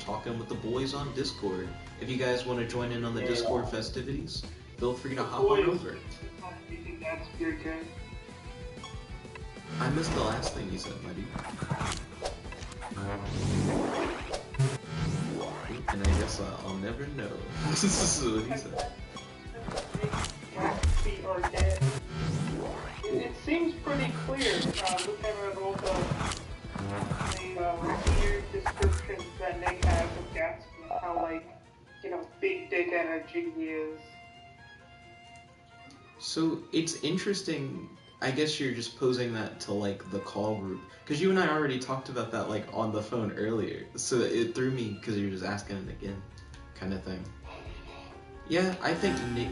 talking with the boys on Discord. If you guys want to join in on the Discord festivities, feel free to hop on over. I missed the last thing you said, buddy. And I guess I'll never know. This is what he said. Gatsby are dead. It seems pretty clear, looking at all the weird descriptions that Nick has of Gatsby, how, like, you know, big dick energy he is. So, it's interesting, I guess you're just posing that to, like, the call group, because you and I already talked about that, like, on the phone earlier, so it threw me, because you're just asking it again, kind of thing. Yeah, I think Nick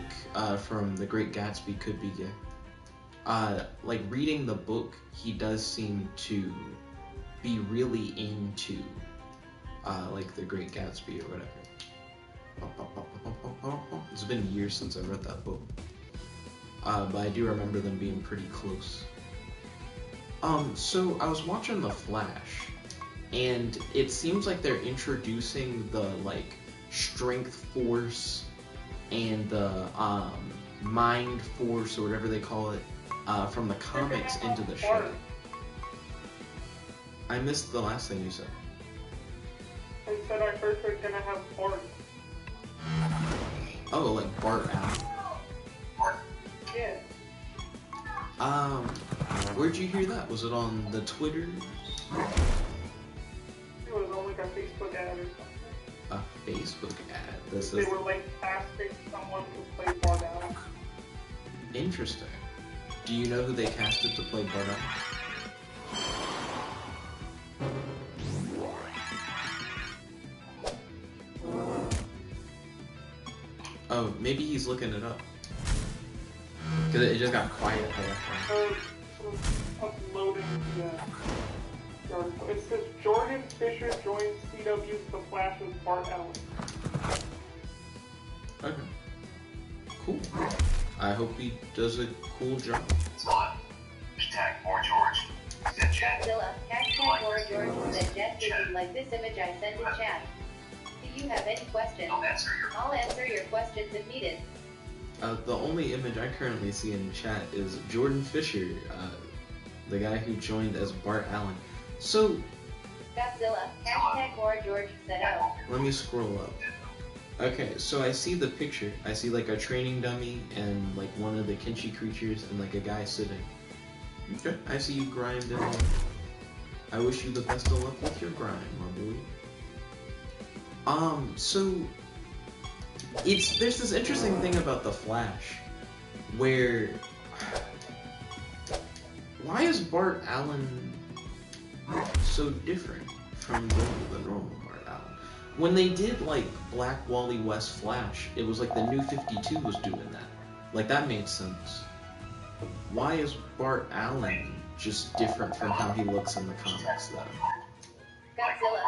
from The Great Gatsby could be gay. Like, reading the book, he does seem to be really into, like, The Great Gatsby or whatever. It's been years since I read that book. But I do remember them being pretty close. So I was watching The Flash, and it seems like they're introducing the, like, strength force and the mind force or whatever they call it from the comics into the show. I missed the last thing you said. I said I heard they're gonna have Bart. Oh, like Bart Allen. Yeah. Where'd you hear that? Was it on the Twitters? It was on like a Facebook ad or something. A Facebook ad? They were like casting someone to play Bart Allen. Interesting. Do you know who they casted to play Bart Allen? Oh, maybe he's looking it up. Because it just got quiet there. Uploading the article. It says Jordan Fisher joins CW's The Flash with Bart Allen. Okay. Cool. I hope he does a cool job. #, more George. Said Jet. Zilla, #, more George. Said Jet. Did you like this image I sent in chat? Do you have any questions? I'll answer your questions if needed. The only image I currently see in chat is Jordan Fisher, the guy who joined as Bart Allen. So, Godzilla, #, more George said out. Let me scroll up. Okay, so I see the picture. I see like a training dummy and like one of the Kenshi creatures and like a guy sitting. Okay, I see you grinding. I wish you the best of luck with your grind, my boy. So there's this interesting thing about the Flash, where why is Bart Allen so different from the normal Bart Allen? When they did like Black Wally West Flash, it was like the New 52 was doing that. Like that made sense. Why is Bart Allen just different from how he looks in the comics though? Godzilla,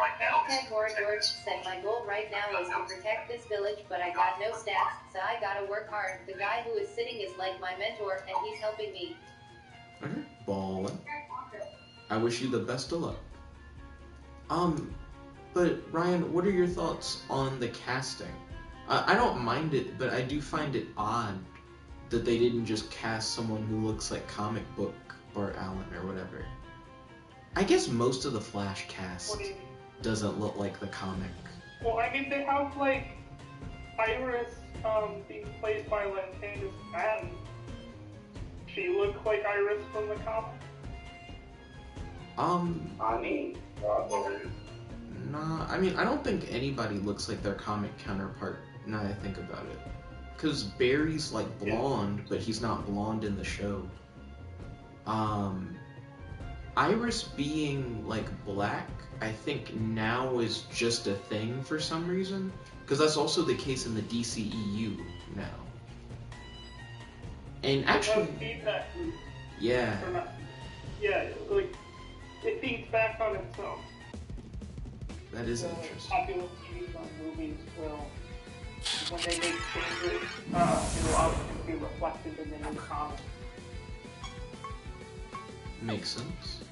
#, more George said my goal right now is to protect this village, but I got no stats, so I gotta work hard. The guy who is sitting is like my mentor, and he's helping me. Okay, ballin'. I wish you the best of luck. But Ryan, what are your thoughts on the casting? I don't mind it, but I do find it odd that they didn't just cast someone who looks like comic book Bart Allen or whatever. I guess most of the Flash cast doesn't look like the comic. Well, I mean, they have, like, Iris, being played by, like, Candace Madden. She looked like Iris from the comic. Nah, I mean, I don't think anybody looks like their comic counterpart, now that I think about it. Because Barry's, like, blonde, but he's not blonde in the show. Iris being, like, black, I think now is just a thing for some reason. Because that's also the case in the DCEU now. And actually... Yeah. Yeah, like, it feeds back on itself. That is interesting. Popular TV movies will, when they make changes, it'll obviously be reflected in the new comic. Makes sense.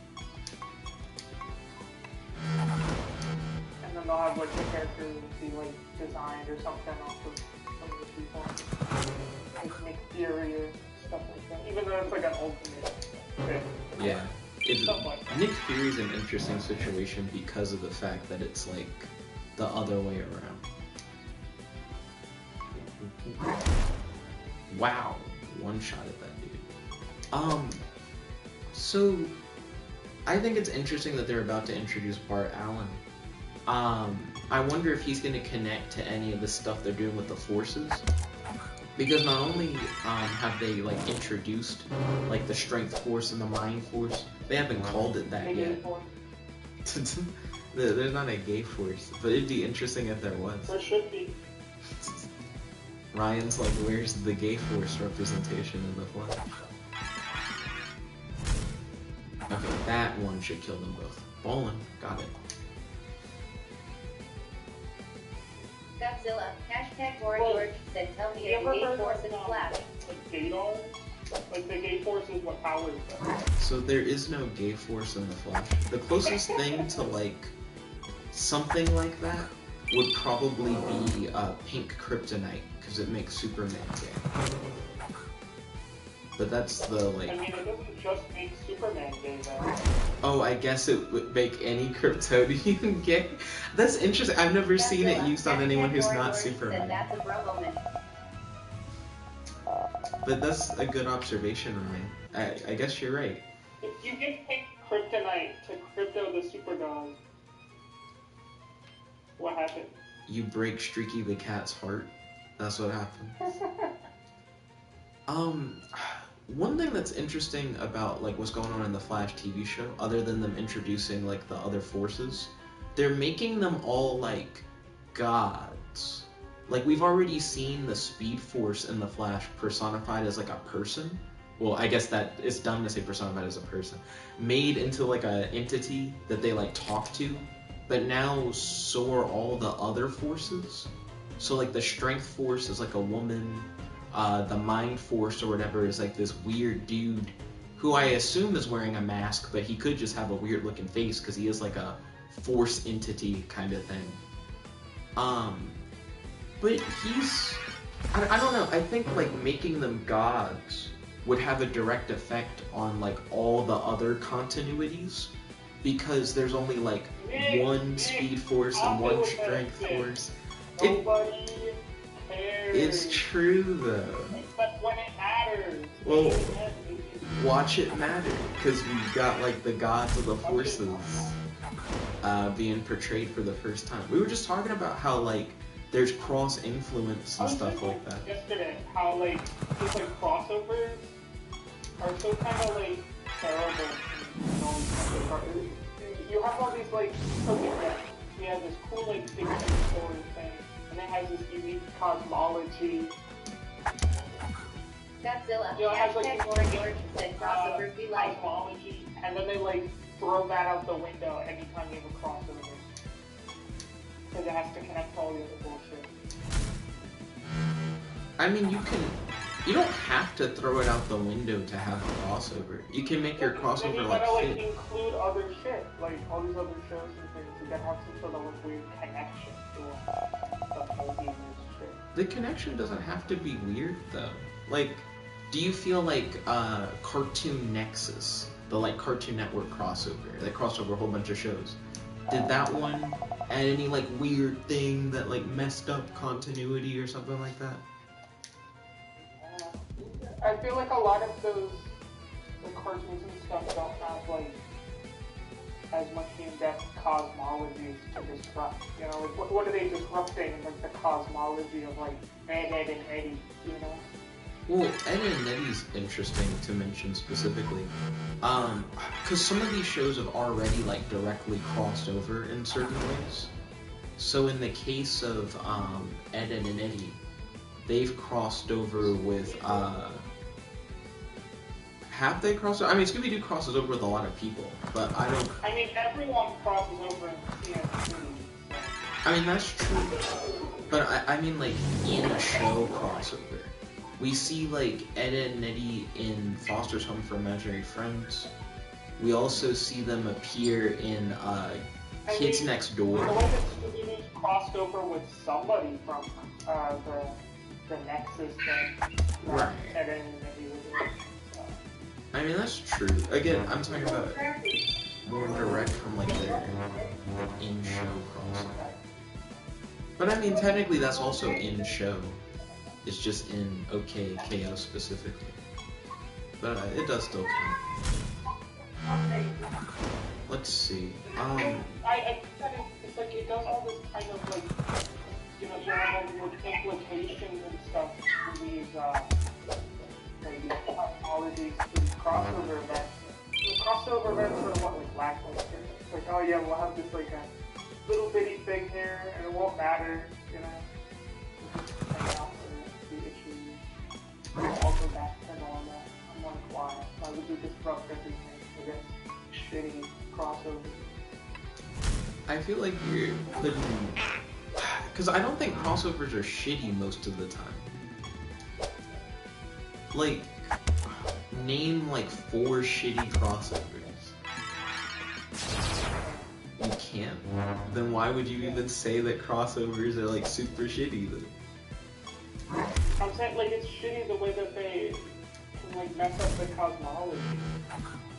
And then they'll have like the characters be like designed or something off of some of the people. Like Nick Fury or stuff like that. Even though it's like an ultimate thing. Yeah. Stuff like that. Nick Fury's an interesting situation because of the fact that it's like the other way around. Wow, one shot at that dude. So I think it's interesting that they're about to introduce Bart Allen. I wonder if he's going to connect to any of the stuff they're doing with the forces. Because not only have they like introduced like the strength force and the mind force, they haven't called it that yet. There's not a gay force, but it'd be interesting if there was. There should be. Ryan's like, where's the gay force representation in the flesh? Okay, that one should kill them both. Ballin', got it. Godzilla, hashtag More George said, tell me if the gay force in Flash. Like gay dolls? Like the gay force is what powers them. So there is no gay force in the Flash. The closest thing to like something like that would probably be pink kryptonite, because it makes Superman gay. But that's the like. I mean, it doesn't just make Superman gay though. Oh, I guess it would make any Kryptonian gay. That's interesting. I've never seen it used on anyone who's not Superman. That's a bro moment. But that's a good observation, Ryan. I guess you're right. If you give pink kryptonite to Crypto the Superdog, what happens? You break Streaky the cat's heart. That's what happens. One thing that's interesting about like what's going on in the Flash TV show, other than them introducing like the other forces, they're making them all like gods. Like we've already seen the Speed Force in the Flash personified as like a person. Well, I guess that it's dumb to say personified as a person. Made into like an entity that they like talk to. But now so are all the other forces. So like the Strength Force is like a woman. The Mind Force or whatever is like this weird dude who I assume is wearing a mask, but he could just have a weird looking face because he is like a force entity kind of thing. But he's, I don't know, I think like making them gods would have a direct effect on like all the other continuities, because there's only like one Speed Force and one Strength Force. Nobody cares. It's true though. But when it matters. Well, watch it matter, because we've got like the gods of the forces being portrayed for the first time. We were just talking about how like there's cross influence and stuff like that. Yesterday, how like just like crossovers are so kind of like terrible. You have all these like, okay, we have this cool like fiction story thing, and it has this unique cosmology. Godzilla, You know, it has like hashtag this More George said, crossovers be like. cosmology, and then they like throw that out the window anytime you have a crossover. Because it has to connect to all the other bullshit. I mean, you don't have to throw it out the window to have a crossover. You can make your Then crossover you like gotta fit. include other shit, like all these other shows and things. You gotta have some sort of like weird connection to the movie and shit. The connection doesn't have to be weird though. Like, do you feel like Cartoon Nexus, the like Cartoon Network crossover, that crossed over a whole bunch of shows, did that one add any like weird thing that like messed up continuity or something like that? I feel like a lot of those the cartoons and stuff don't have like as much in-depth cosmologies to disrupt. You know, like what are they disrupting? Like the cosmology of like Ed, Ed, and Eddie. You know. Well, Ed and Eddie's interesting to mention specifically, because some of these shows have already like directly crossed over in certain ways. So in the case of Ed, Ed and Eddie, they've crossed over with. Have they crossed over? I mean, Scooby-Doo crosses over with a lot of people, but I don't. I mean, everyone crosses over in TNT. I mean, that's true, but I mean like in a show crossover. We see like Ed, Ed and Eddie in Foster's Home for Imaginary Friends. We also see them appear in Kids Next The Door. way that Scooby-Doo's crossed over with somebody from the Nexus thing. Right. And then maybe with it. I mean, that's true. Again, I'm talking about more direct from like their in-show crossover. But I mean, technically that's also in-show. It's just in OKKO specifically. But it does still count. Let's see. I think it's like it does all this kind of like, you know, you have all the implications and stuff to these cosmologies, these crossover events. The crossover events are what, like lackluster. It's like, oh yeah, we'll have this like a little bitty thing here, and it won't matter, you know. Hang out and the issues. We'll all go back to normal. I'm like, why? Why would you disrupt everything with this shitty crossover? I feel like you're putting... Because I don't think crossovers are shitty most of the time. Like, name like 4 shitty crossovers. You can't? Then why would you even say that crossovers are like super shitty then? I'm saying, like, it's shitty the way that they can, like, mess up the cosmology.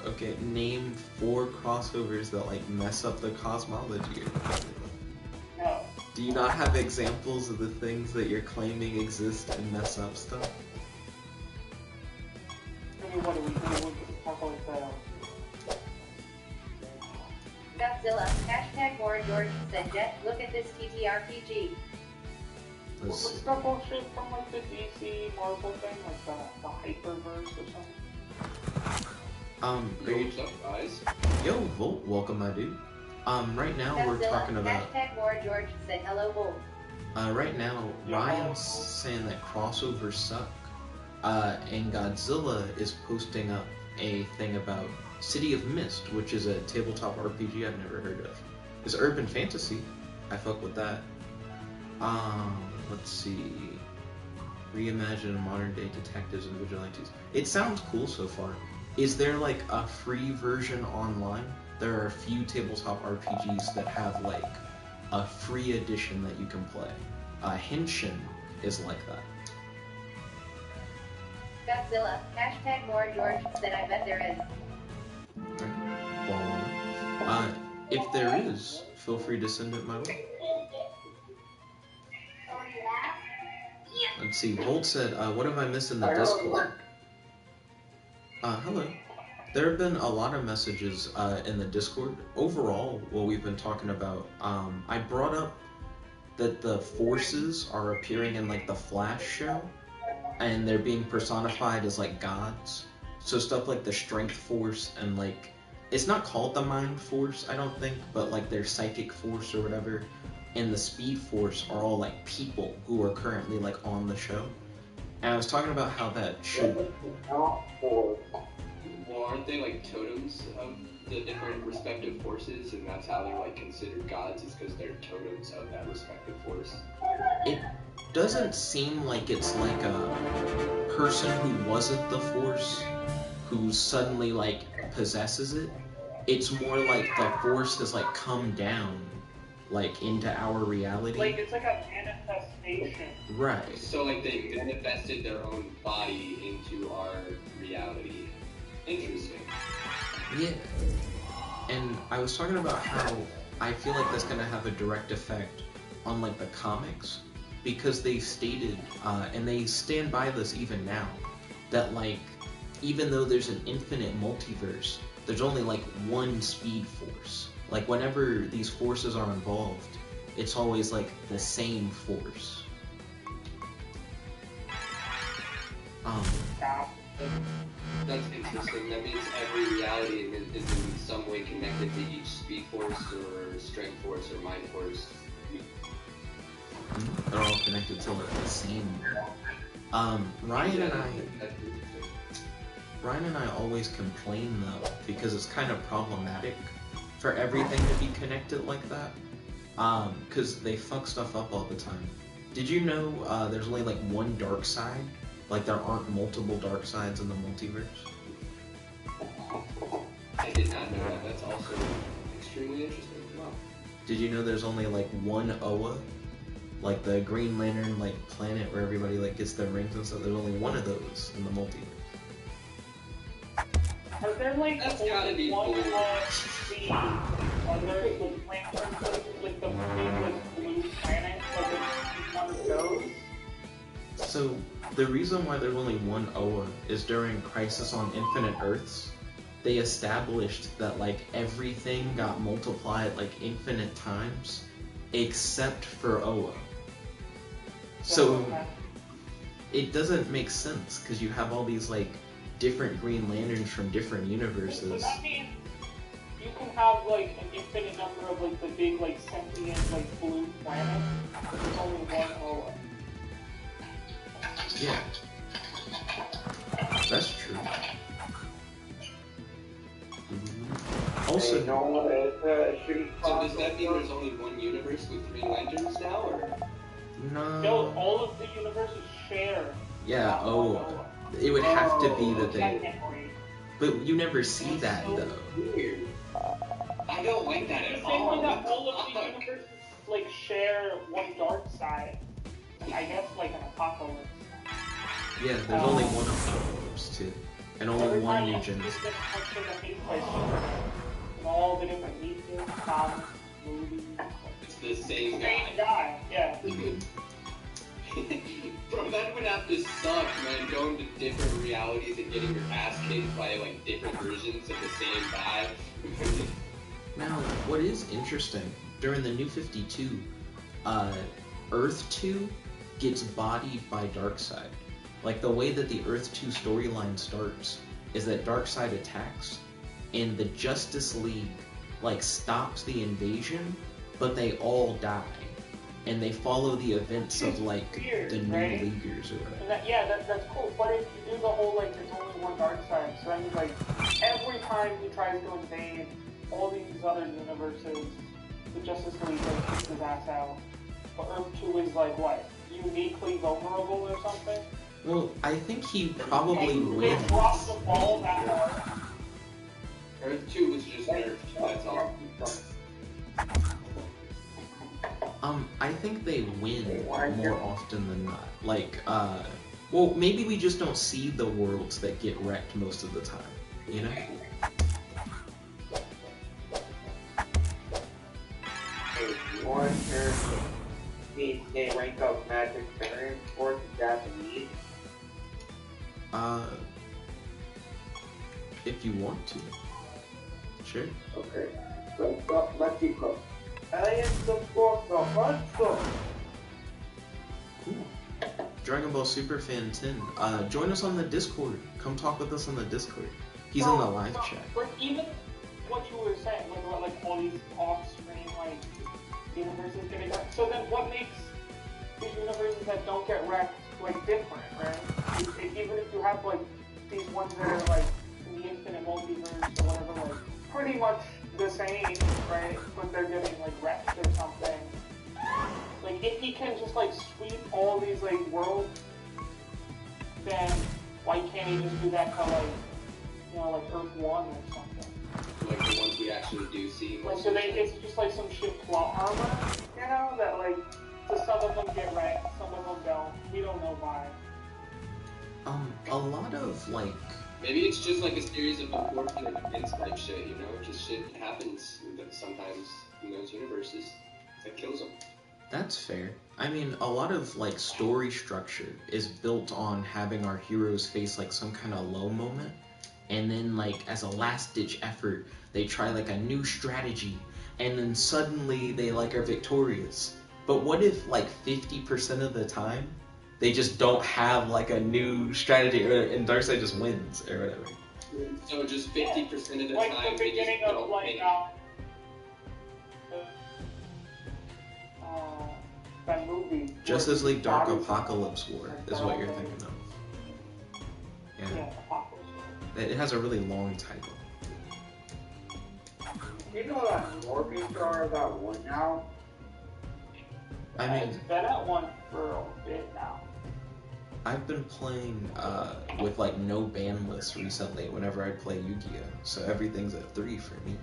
Okay, name 4 crossovers that like mess up the cosmology. No. Do you not have examples of the things that you're claiming exist and mess up stuff? I mean, what do we talk like Godzilla. Hashtag more George said Jet. Look at this TTRPG. Let's what's see. the bullshit from, like, the DC Marvel thing? Like, the Hyperverse or something? Are you... What's up, guys? Yo, Volt, welcome, my dude. Right now we're Godzilla. talking about... Hashtag more George said hello Volt. Right now, Ryan's saying that crossovers suck. And Godzilla is posting up a thing about City of Mist, which is a tabletop RPG I've never heard of. It's urban fantasy. I fuck with that. Let's see. Reimagine modern day detectives and vigilantes. It sounds cool so far. Is there like a free version online? There are a few tabletop RPGs that have like a free edition that you can play. Henshin is like that. Godzilla. Hashtag more George said I bet there is. If there is, feel free to send it my way. Let's see, Volt said, what have I missed in the Discord? Hello. There have been a lot of messages in the Discord. Overall, what we've been talking about, I brought up that the forces are appearing in like the Flash show, and they're being personified as like gods. So stuff like the Strength Force and like, it's not called the Mind Force, I don't think, but like their Psychic Force or whatever, and the Speed Force are all like people who are currently like on the show. And I was talking about how that should... Well, aren't they like totems of the different respective forces, and that's how they're like considered gods, is because they're totems of that respective force? It doesn't seem like it's like a person who wasn't the Force who suddenly like possesses it. It's more like the Force has like come down like into our reality. Like, it's like a manifestation. Right. So like they manifested their own body into our reality. Interesting. Yeah. And I was talking about how I feel like that's gonna have a direct effect on like the comics, because they've stated, and they stand by this even now, that like, even though there's an infinite multiverse, there's only like one Speed Force. Like whenever these forces are involved, it's always like the same force. That's interesting. That means every reality is in some way connected to each Speed Force or Strength Force or Mind Force. They're all connected to like the same. Ryan and I always complain though, because it's kind of problematic for everything to be connected like that. Because they fuck stuff up all the time. Did you know there's only like one dark side? Like there aren't multiple dark sides in the multiverse? I did not know that. That's also extremely interesting. Wow. Did you know there's only like one Oa? Like the Green Lantern like planet where everybody like gets their rings and stuff. There's only one of those in the multiverse. Are there like That's gotta be one cool. of the other like lantern places, like the big like blue planet, like it's one of those? So the reason why there's only one Oa is during Crisis on Infinite Earths, they established that like everything got multiplied like infinite times, except for Oa. So it doesn't make sense because you have all these like different Green Lanterns from different So universes. that means you can have like an infinite number of like the big like sentient like blue planets, but there's only one Oa. Yeah, that's true. Also, No, it's a shitty So does that mean there's only one universe with Green Lanterns now, or? No, all of the universes share. Yeah, that one oh, Oa. it would have to be that they, Technically. but you never see that though. Weird. I don't like that The at same way all. that all of the universes like share one dark side. I guess like an apocalypse. Yeah, there's only one Apocalypse too, and only Every one time New it's Genesis. just been touched by Superman. And all the different media, comics, movies. It's the same Same guy. guy, yeah. Bro, that would have to suck, man, going to different realities and getting your ass kicked by like different versions of the same guy. Now, what is interesting, during the New 52, Earth 2 gets bodied by Darkseid. Like, the way that the Earth 2 storyline starts is that Darkseid attacks, and the Justice League, like, stops the invasion, but they all die. And they follow the events of, like, Weird, the New right? Leaguers or whatever. And that's cool. But if you do the whole like there's only one dark side, so that means like every time he tries to invade all these other universes, the Justice League like kicks his ass out. But Earth 2 is like what? Uniquely vulnerable or something? Well, I think he probably And wins. they drop the ball that hard. Earth 2 was just nerfed, that's all. I think they win more often than not. Like, well, maybe we just don't see the worlds that get wrecked most of the time, you know? One character needs a rank of magic variant for the Japanese. If you want to. Sure. Okay. Let's keep going. Alien support the monster. Cool. Dragon Ball Superfan 10. Join us on the Discord. Come talk with us on the Discord. He's in the live chat. But even what you were saying, like all these off-screen like universes getting wrecked. So then, what makes these universes that don't get wrecked like different, right? Even if you have like these ones that are like in the infinite multiverse or whatever, like pretty much the same, right? But they're getting like wrecked or something. Like if he can just like sweep all these like worlds, then why can't he just do that to like, you know, like Earth 1 or something? Like the ones we actually do see. Like so it's just like some shit plot armor, you know, that like so some of them get wrecked, some of them don't. We don't know why. A lot of, like, Maybe it's just like a series of unfortunate events type shit, you know? Just shit happens sometimes in those universes that kills them. that's fair. I mean, a lot of, like, story structure is built on having our heroes face, like, some kind of low moment, and then, like, as a last-ditch effort, they try, like, a new strategy, and then suddenly they, like, are victorious. But what if, like, 50% of the time, they just don't have, like, a new strategy, and Darkseid just wins, or whatever? So just 50% of the Like time the they beginning just of don't like make that movie. Justice where League Dark bodies- Apocalypse War is what you're thinking of. Yeah, Yeah. Apocalypse. It has a really long title. You know that Morbius star that one now? I It's mean, been at one for a bit now. I've been playing with like no ban lists recently whenever I play Yu-Gi-Oh! So everything's at 3 for me.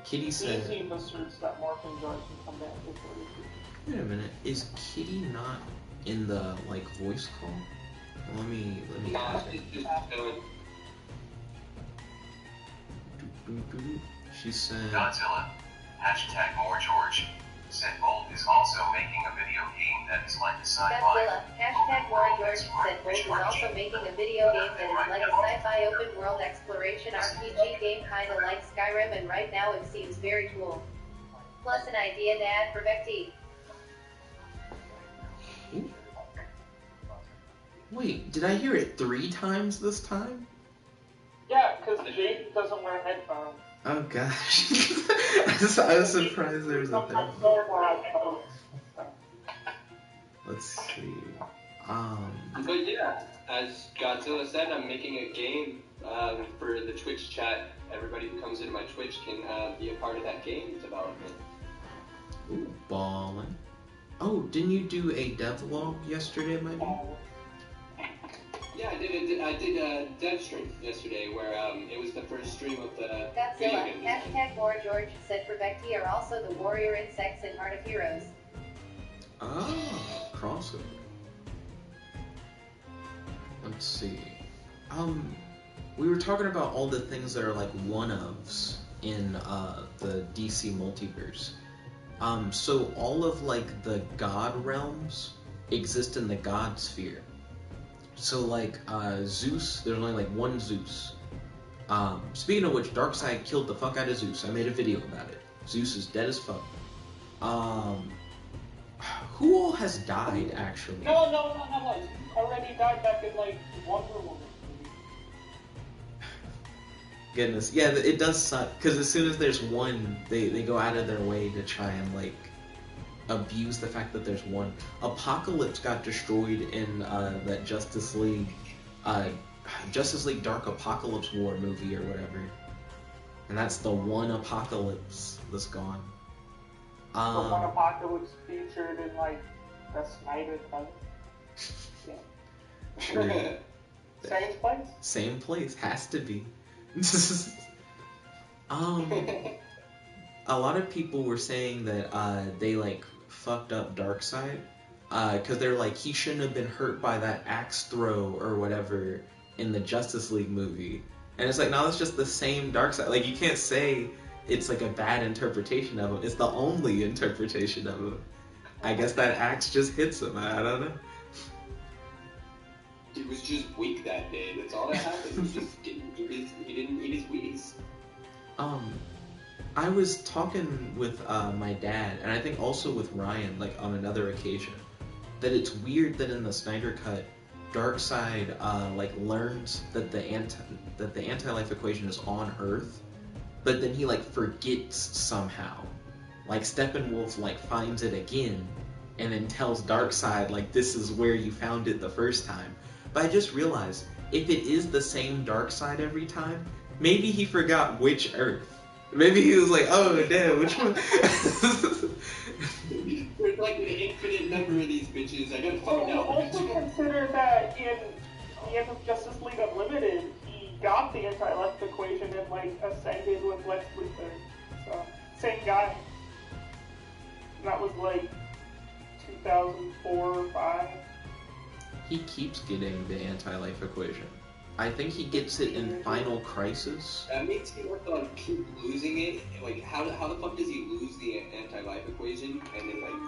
Kitty said... DC asserts that Morphin Jar can come back before the Wait a minute, is Kitty not in the, like, voice call? Let me ask her. It's just going. She said... Godzilla. Hashtag more George. Said Bolt is also making a video game that is like a sci-fi. Godzilla. Hashtag more George said Bolt is also making a video game that is like a sci-fi open world exploration RPG game kinda like Skyrim, and right now it seems very cool. Plus an idea to add for Vecti. Wait, did I hear it 3 times this time? Yeah, because Jake doesn't wear headphones. Oh gosh. I was surprised there was a thing. Sometimes no one will have headphones. Let's see. But yeah, as Godzilla said, I'm making a game for the Twitch chat. Everybody who comes into my Twitch can be a part of that game development. Ooh, ballin'. Oh, didn't you do a devlog yesterday, maybe? Yeah, I did a dev stream yesterday where it was the first stream of the video Godzilla. game. Hashtag more George said for Vecti are also the warrior insects in Heart of Heroes. Ah, crossover. Let's see. We were talking about all the things that are like one-ofs in the DC multiverse. So all of like the god realms exist in the god sphere. So like Zeus, there's only like one Zeus. Speaking of which, Darkseid killed the fuck out of Zeus. I made a video about it. Zeus is dead as fuck. Who all has died actually? No. He already died back in, like, Wonder Woman. Goodness, yeah, it does suck, because as soon as there's one, they go out of their way to try and, like, abuse the fact that there's one. Apocalypse got destroyed in that Justice League Dark Apocalypse War movie or whatever. And that's the one Apocalypse that's gone. The one Apocalypse featured in, like, the Snyder Cut. Yeah. Same place? Same place, has to be. A lot of people were saying that they like fucked up Darkseid because they're like, he shouldn't have been hurt by that axe throw or whatever in the Justice League movie. And it's like, no, that's just the same Darkseid. Like, you can't say it's like a bad interpretation of him. It's the only interpretation of him. I guess that axe just hits him. I don't know. He was just weak that day. That's all that happened. He just didn't eat his Wheaties. I was talking with my dad, and I think also with Ryan, like on another occasion, that it's weird that in the Snyder Cut, Darkseid like learns that the anti-life equation is on Earth, but then he like forgets somehow. Like Steppenwolf like finds it again, and then tells Darkseid like, this is where you found it the first time. But I just realized, if it is the same Darkseid every time, maybe he forgot which Earth. Maybe he was like, oh damn, which one? There's like an infinite number of these bitches. I gotta find out. Also consider that in the end of Justice League Unlimited, he got the anti-life equation and like ascended with Lex Luthor. So, same guy. That was like 2004 or 5. He keeps getting the anti-life equation. I think he gets it in Final Crisis. That makes me work on keep losing it. Like, how the fuck does he lose the anti-life equation and then like?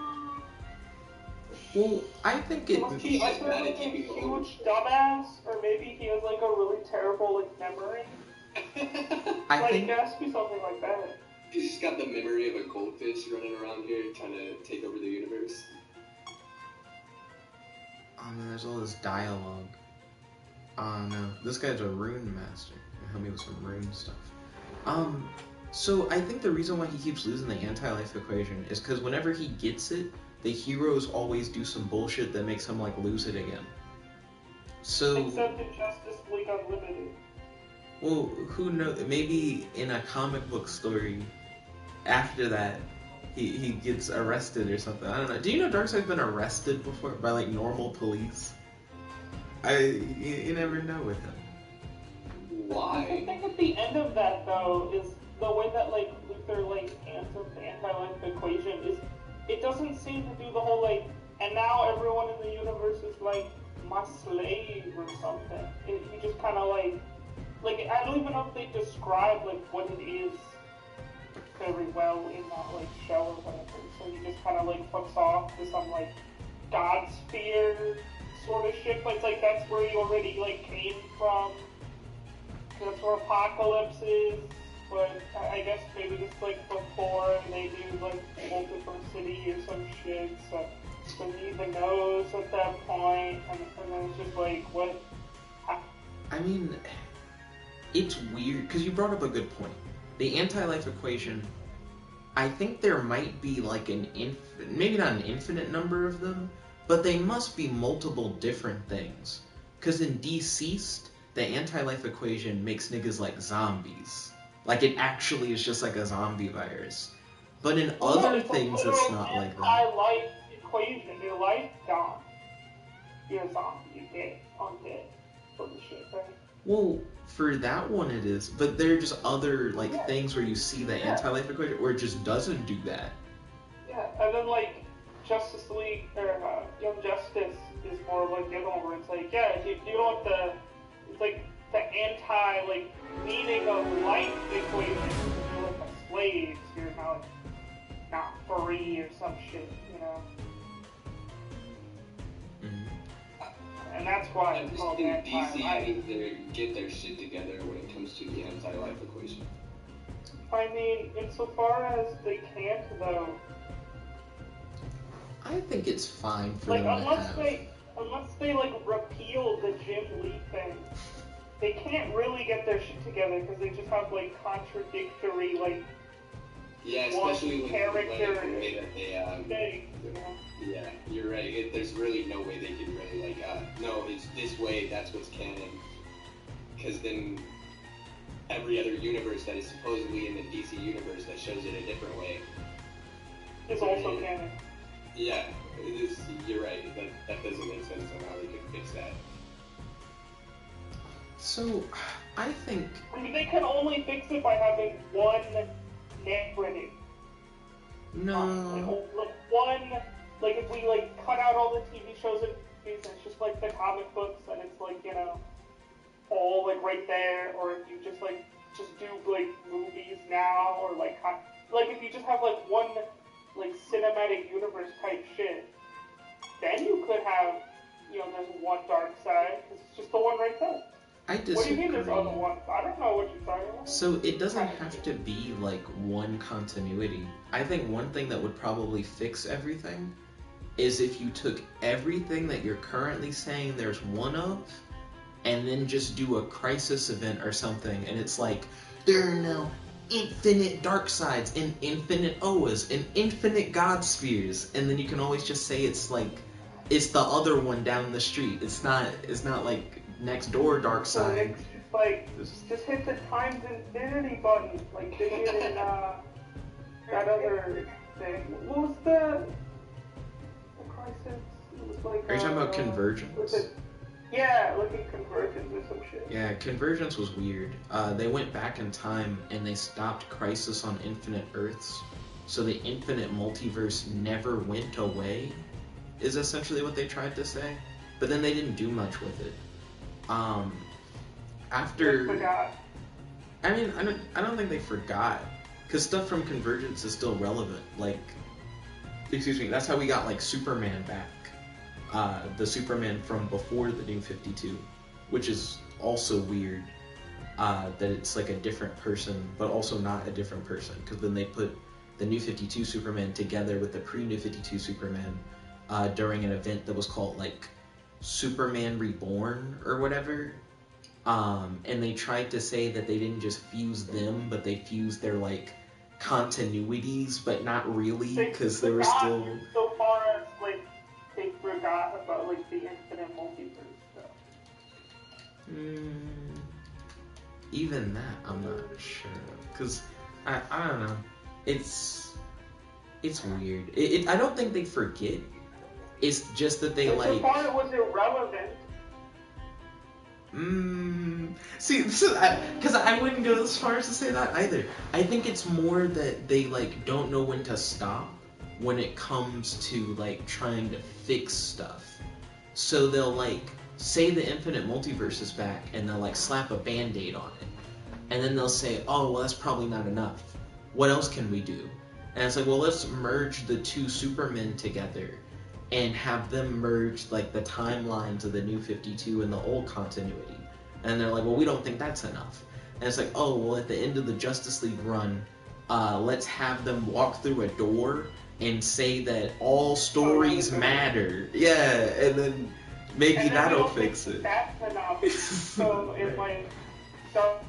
Well, I think it. Was he like a huge dumbass, or maybe he has like a really terrible like memory? I Like, think. it has to be something like that. He's just got the memory of a goldfish running around here trying to take over the universe. Oh man, there's all this dialogue. Oh no, this guy's a rune master. Help me with some rune stuff. So I think the reason why he keeps losing the anti-life equation is because whenever he gets it, the heroes always do some bullshit that makes him like lose it again. So. Except in Justice League Unlimited. Well, who knows? Maybe in a comic book story, after that, he gets arrested or something. I don't know. Do you know Darkseid's been arrested before by like normal police? You never know with him. Why? I think at the end of that though is the way that like their like answer to the anti-life equation is it doesn't seem to do the whole like, and now everyone in the universe is like my slave or something. You just kind of like I don't even know if they describe like what it is very well in that like show or whatever. So he just kind of like flips off to some like God sphere sort of shit. But it's like that's where he already like came from. That's where Apocalypse is. But I guess maybe just like before they do like multiversity or some shit. So he even knows at that point, and then it's just like what. I mean, it's weird because you brought up a good point. The anti-life equation, I think there might be like maybe not an infinite number of them, but they must be multiple different things. Because in Deceased, the anti-life equation makes niggas like zombies. Like it actually is just like a zombie virus. But in other things, it's not like that. Anti-life equation, your life gone. You're a zombie, you're dead, undead, sort of shit, right? Well, for that one it is, but there are just other like things where you see the anti-life equation where it just doesn't do that. Yeah, and then like Justice League or Young Justice is more like the other one where it's like, you know what it's like the anti like meaning of life equation. You're like a slave, so you're not free or some shit, you know. And that's why I it's just called think DC anti-life. needs to get their shit together when it comes to the anti-life equation. I mean, insofar as they can't, though. I think it's fine for Like, them to unless have. they like repeal the Jim Lee thing, they can't really get their shit together because they just have like contradictory like Yeah, especially with character the way that they things, you know? Yeah, you're right. There's really no way they can really no, it's this way. That's what's canon. Because then every other universe that is supposedly in the DC universe that shows it a different way It's also canon. Yeah, you're right. That doesn't make sense on how they could fix that. So, I think... I mean, they can only fix it by having one narrative. No... Like one... Like, if we, like, cut out all the TV shows and movies, and it's just, like, the comic books, and it's, like, you know, all, like, right there, or if you just, like, just do, like, movies now, or, like, if you just have, like, one, like, cinematic universe type shit, then you could have, you know, there's one dark side, because it's just the one right there. I disagree. What do you mean there's other ones? I don't know what you're talking about. So it doesn't have to be like one continuity. I think one thing that would probably fix everything is if you took everything that you're currently saying there's one of, and then just do a crisis event or something, and it's like, there are now infinite dark sides and infinite Oas and infinite God spheres, and then you can always just say it's like, it's the other one down the street. It's not like next door dark side. So it's like, just hit the times infinity button, like they did in that other thing. What was the crisis? It was like, Are you talking about Convergence? Yeah, like in Convergence or some shit. Yeah, Convergence was weird. They went back in time and they stopped Crisis on Infinite Earths, so the infinite multiverse never went away, is essentially what they tried to say. But then they didn't do much with it. After... They forgot. I mean, I don't think they forgot, because stuff from Convergence is still relevant. Like, excuse me, that's how we got, like, Superman back. The Superman from before the New 52, which is also weird, that it's, like, a different person, but also not a different person, because then they put the New 52 Superman together with the pre-New 52 Superman during an event that was called, like, Superman Reborn or whatever, and they tried to say that they didn't just fuse them, but they fused their like continuities, but not really, because they were still. So far as like they forgot about like the infinite multiverse stuff. Even that, I'm not sure, because I don't know. It's weird. I don't think they forget. It's just that they So like... far it was irrelevant. See, because I wouldn't go as far as to say that either. I think it's more that they like don't know when to stop when it comes to like trying to fix stuff. So they'll like say the infinite multiverse is back, and they'll like slap a band-aid on it, and then they'll say, oh well, that's probably not enough. What else can we do? And it's like, well, let's merge the two Supermen together and have them merge like the timelines of the New 52 and the old continuity. And they're like, well, we don't think that's enough. And it's like, oh, well, at the end of the Justice League run, let's have them walk through a door and say that all stories matter. Yeah, and then maybe that'll fix it. That's enough. So it's like, Dark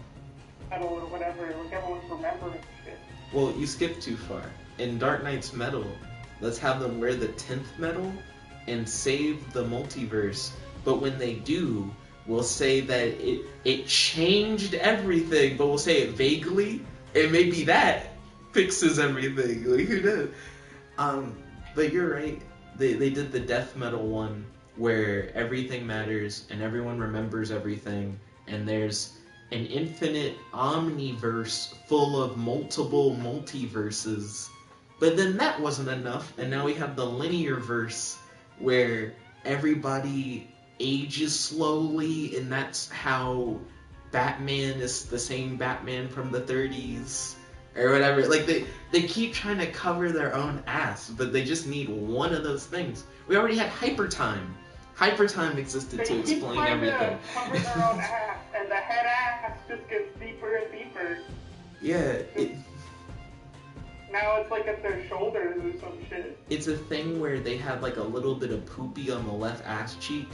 Metal or whatever, like everyone's remembering shit. Well, you skipped too far. In Dark Knight's Metal, let's have them wear the 10th medal and save the multiverse. But when they do, we'll say that it changed everything, but we'll say it vaguely, and maybe that fixes everything. Like, who knows? But you're right. They did the death metal one where everything matters and everyone remembers everything, and there's an infinite omniverse full of multiple multiverses. But then that wasn't enough, and now we have the linear verse where everybody ages slowly, and that's how Batman is the same Batman from the 30s or whatever. Like they keep trying to cover their own ass, but they just need one of those things. We already had Hypertime. Hypertime existed to explain everything. To cover their own ass, and the head ass just gets deeper and deeper. Yeah. Now it's like at their shoulders or some shit. It's a thing where they had like a little bit of poopy on the left ass cheek,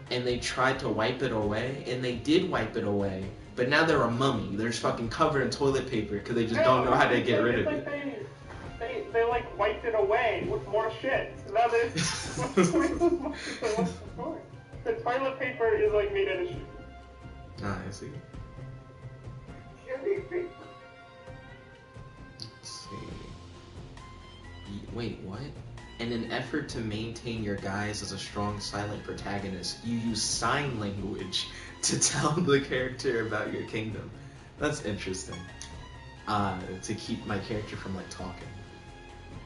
and they tried to wipe it away, and they did wipe it away, but now they're a mummy. They're just fucking covered in toilet paper because they just don't know how to get rid of it. They like wiped it away with more shit. So now there's what's the story? The toilet paper is like made out of shit. Ah, I see. Shitty paper. Let's see. Wait, what? In an effort to maintain your guise as a strong silent protagonist, you use sign language to tell the character about your kingdom. That's interesting. To keep my character from like talking.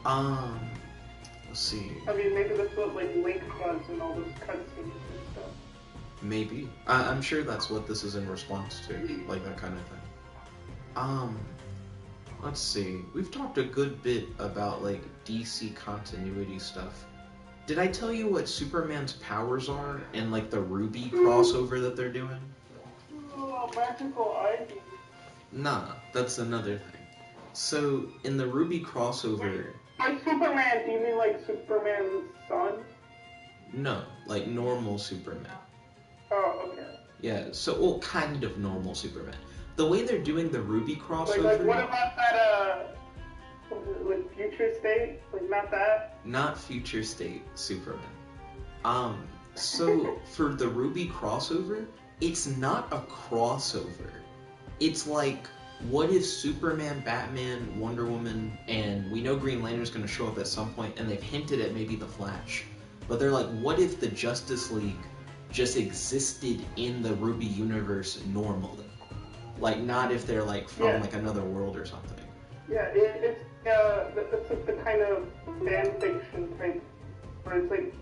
Let's see. I mean, maybe that's what like Link does in all those cutscenes and stuff. Maybe. I'm sure that's what this is in response to, like that kind of thing. Let's see. We've talked a good bit about like DC continuity stuff. Did I tell you what Superman's powers are and like the Ruby crossover that they're doing? Oh, magical ivy. Nah, that's another thing. So in the Ruby crossover. By Superman, do you mean like Superman's son? No, like normal Superman. Oh, okay. Yeah, so well, kind of normal Superman. The way they're doing the Ruby crossover. Like what about that? Like Future State? Like not that? Not Future State Superman. So for the Ruby crossover, it's not a crossover. It's like, what if Superman, Batman, Wonder Woman, and we know Green Lantern's gonna show up at some point, and they've hinted at maybe the Flash. But they're like, what if the Justice League just existed in the Ruby universe normally? Like, not if they're like from like another world or something. Yeah, it's like the kind of fan fiction type, where it's like,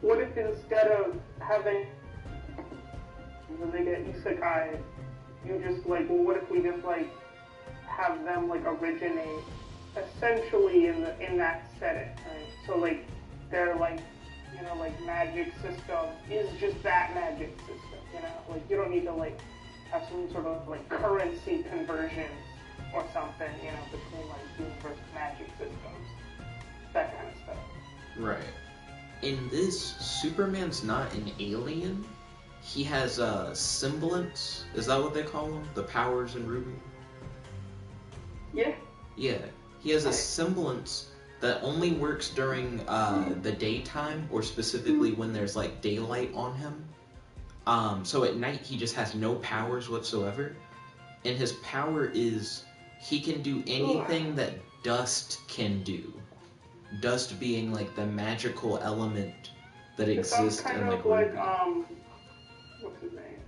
what if instead of having when they get isekai, you just like, well, what if we just like have them like originate essentially in that setting, right? So like their like, you know, like magic system is just that magic system, you know, like you don't need to like have some sort of like currency conversions or something, you know, between like universe magic systems, that kind of stuff. Right. In this, Superman's not an alien. He has a semblance. Is that what they call them? The powers in Ruby? Yeah. Yeah. He has a semblance that only works during the daytime, or specifically when there's like daylight on him. So at night he just has no powers whatsoever. And his power is he can do anything that dust can do. Dust being like the magical element that exists in like Ruby. What's his name?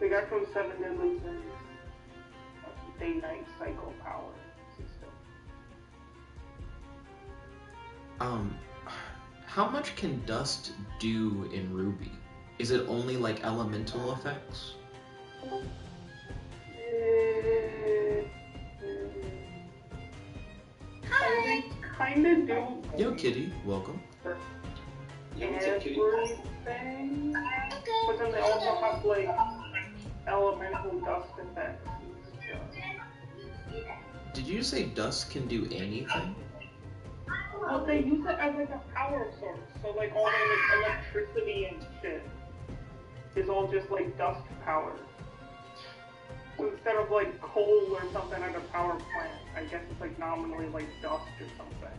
The guy from Seven Deadly Sins. Day-night cycle power system. How much can dust do in Ruby? Is it only like elemental effects? Kinda do. Yo, Kitty, welcome. Yeah, what's up, Kitty? Everything, but then they also have like elemental dust effects. Did you say dust can do anything? Well, they use it as like a power source, so like all the like, electricity and shit is all just like dust power. So instead of like coal or something at a power plant, I guess it's like nominally like dust or something.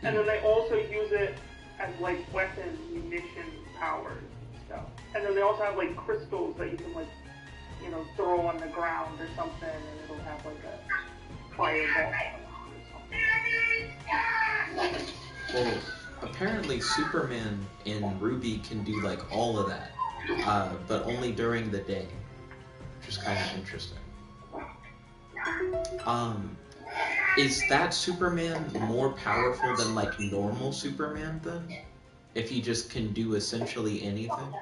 And then they also use it as like weapon, munition powers and stuff. And then they also have like crystals that you can like, you know, throw on the ground or something, and it'll have like a fireball or something. Well, apparently Superman in Ruby can do like all of that, but only during the day, which is kind of interesting. Is that Superman more powerful than like normal Superman then? If he just can do essentially anything?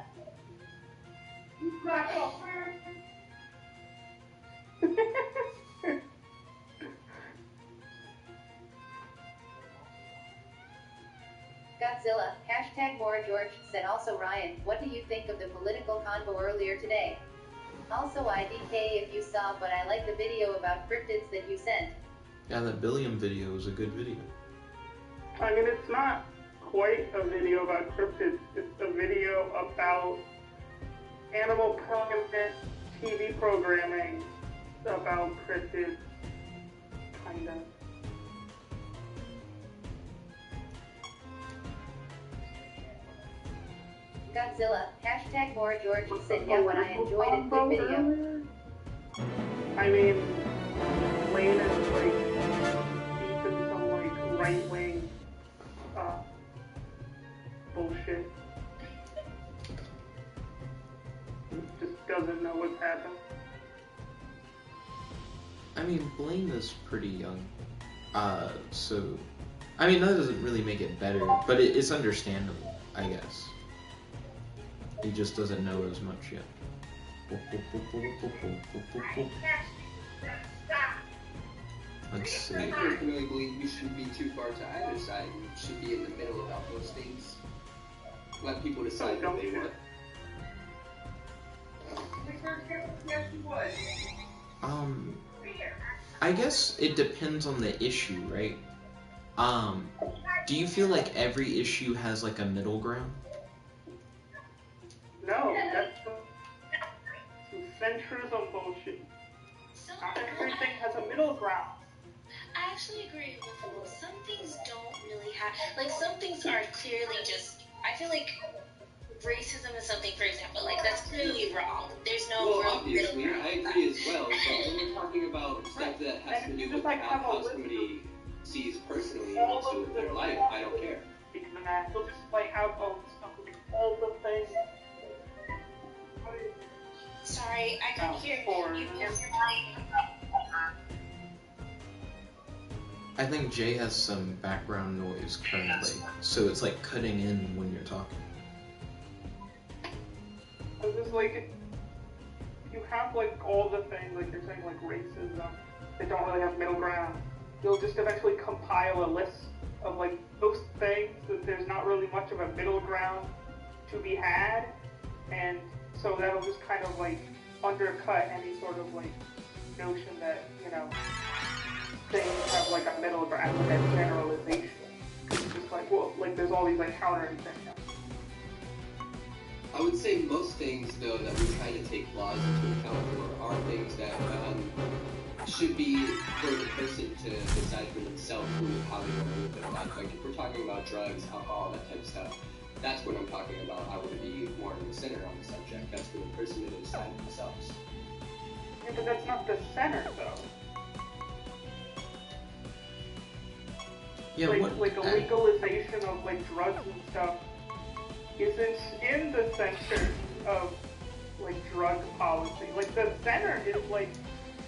Godzilla, hashtag more George, said also Ryan, what do you think of the political convo earlier today? Also IDK if you saw, but I like the video about cryptids that you sent. Yeah, that Billiam video was a good video. I mean, it's not quite a video about cryptids. It's a video about Animal Planet TV programming about cryptids, kinda. Godzilla, hashtag more George, said yeah, but I enjoyed it, good video. I mean, Lane is like deep in some like right-wing bullshit. Just doesn't know what's happened. I mean, Blaine is pretty young, so I mean that doesn't really make it better, but it's understandable, I guess. He just doesn't know as much yet. Let's see. I personally believe you shouldn't be too far to either side. You should be in the middle about those things. Let people decide what they want. I guess it depends on the issue, right? Do you feel like every issue has like a middle ground? No, that's some centrism bullshit. Not everything has a middle ground. I actually agree with you. Some things don't really have, like some things are clearly just, I feel like racism is something, for example, like that's clearly wrong. There's no Well, real obviously, middle ground. I agree as well, but when we're talking about stuff that has to do with how somebody sees personally and also with their life, I don't care. They'll just like have all the things. Sorry, I couldn't hear you. I think Jay has some background noise currently, so it's like cutting in when you're talking. It's just like, you have like all the things, like you're saying, like racism, they don't really have middle ground. You'll just eventually compile a list of like those things that there's not really much of a middle ground to be had, and so that'll just kind of like undercut any sort of like notion that, you know, things have like a middle ground, like a generalization. It's just like, well, like there's all these like countering things. I would say most things, though, that we try to take laws into account for are things that should be for the person to decide for themselves how they want to live their life. Like if we're talking about drugs, alcohol, that type of stuff, that's what I'm talking about. I want to be more in the center on the subject. That's for the person to decide themselves. Yeah, but that's not the center, though. Yeah, like the legalization of like drugs and stuff isn't in the center of like drug policy. Like the center is like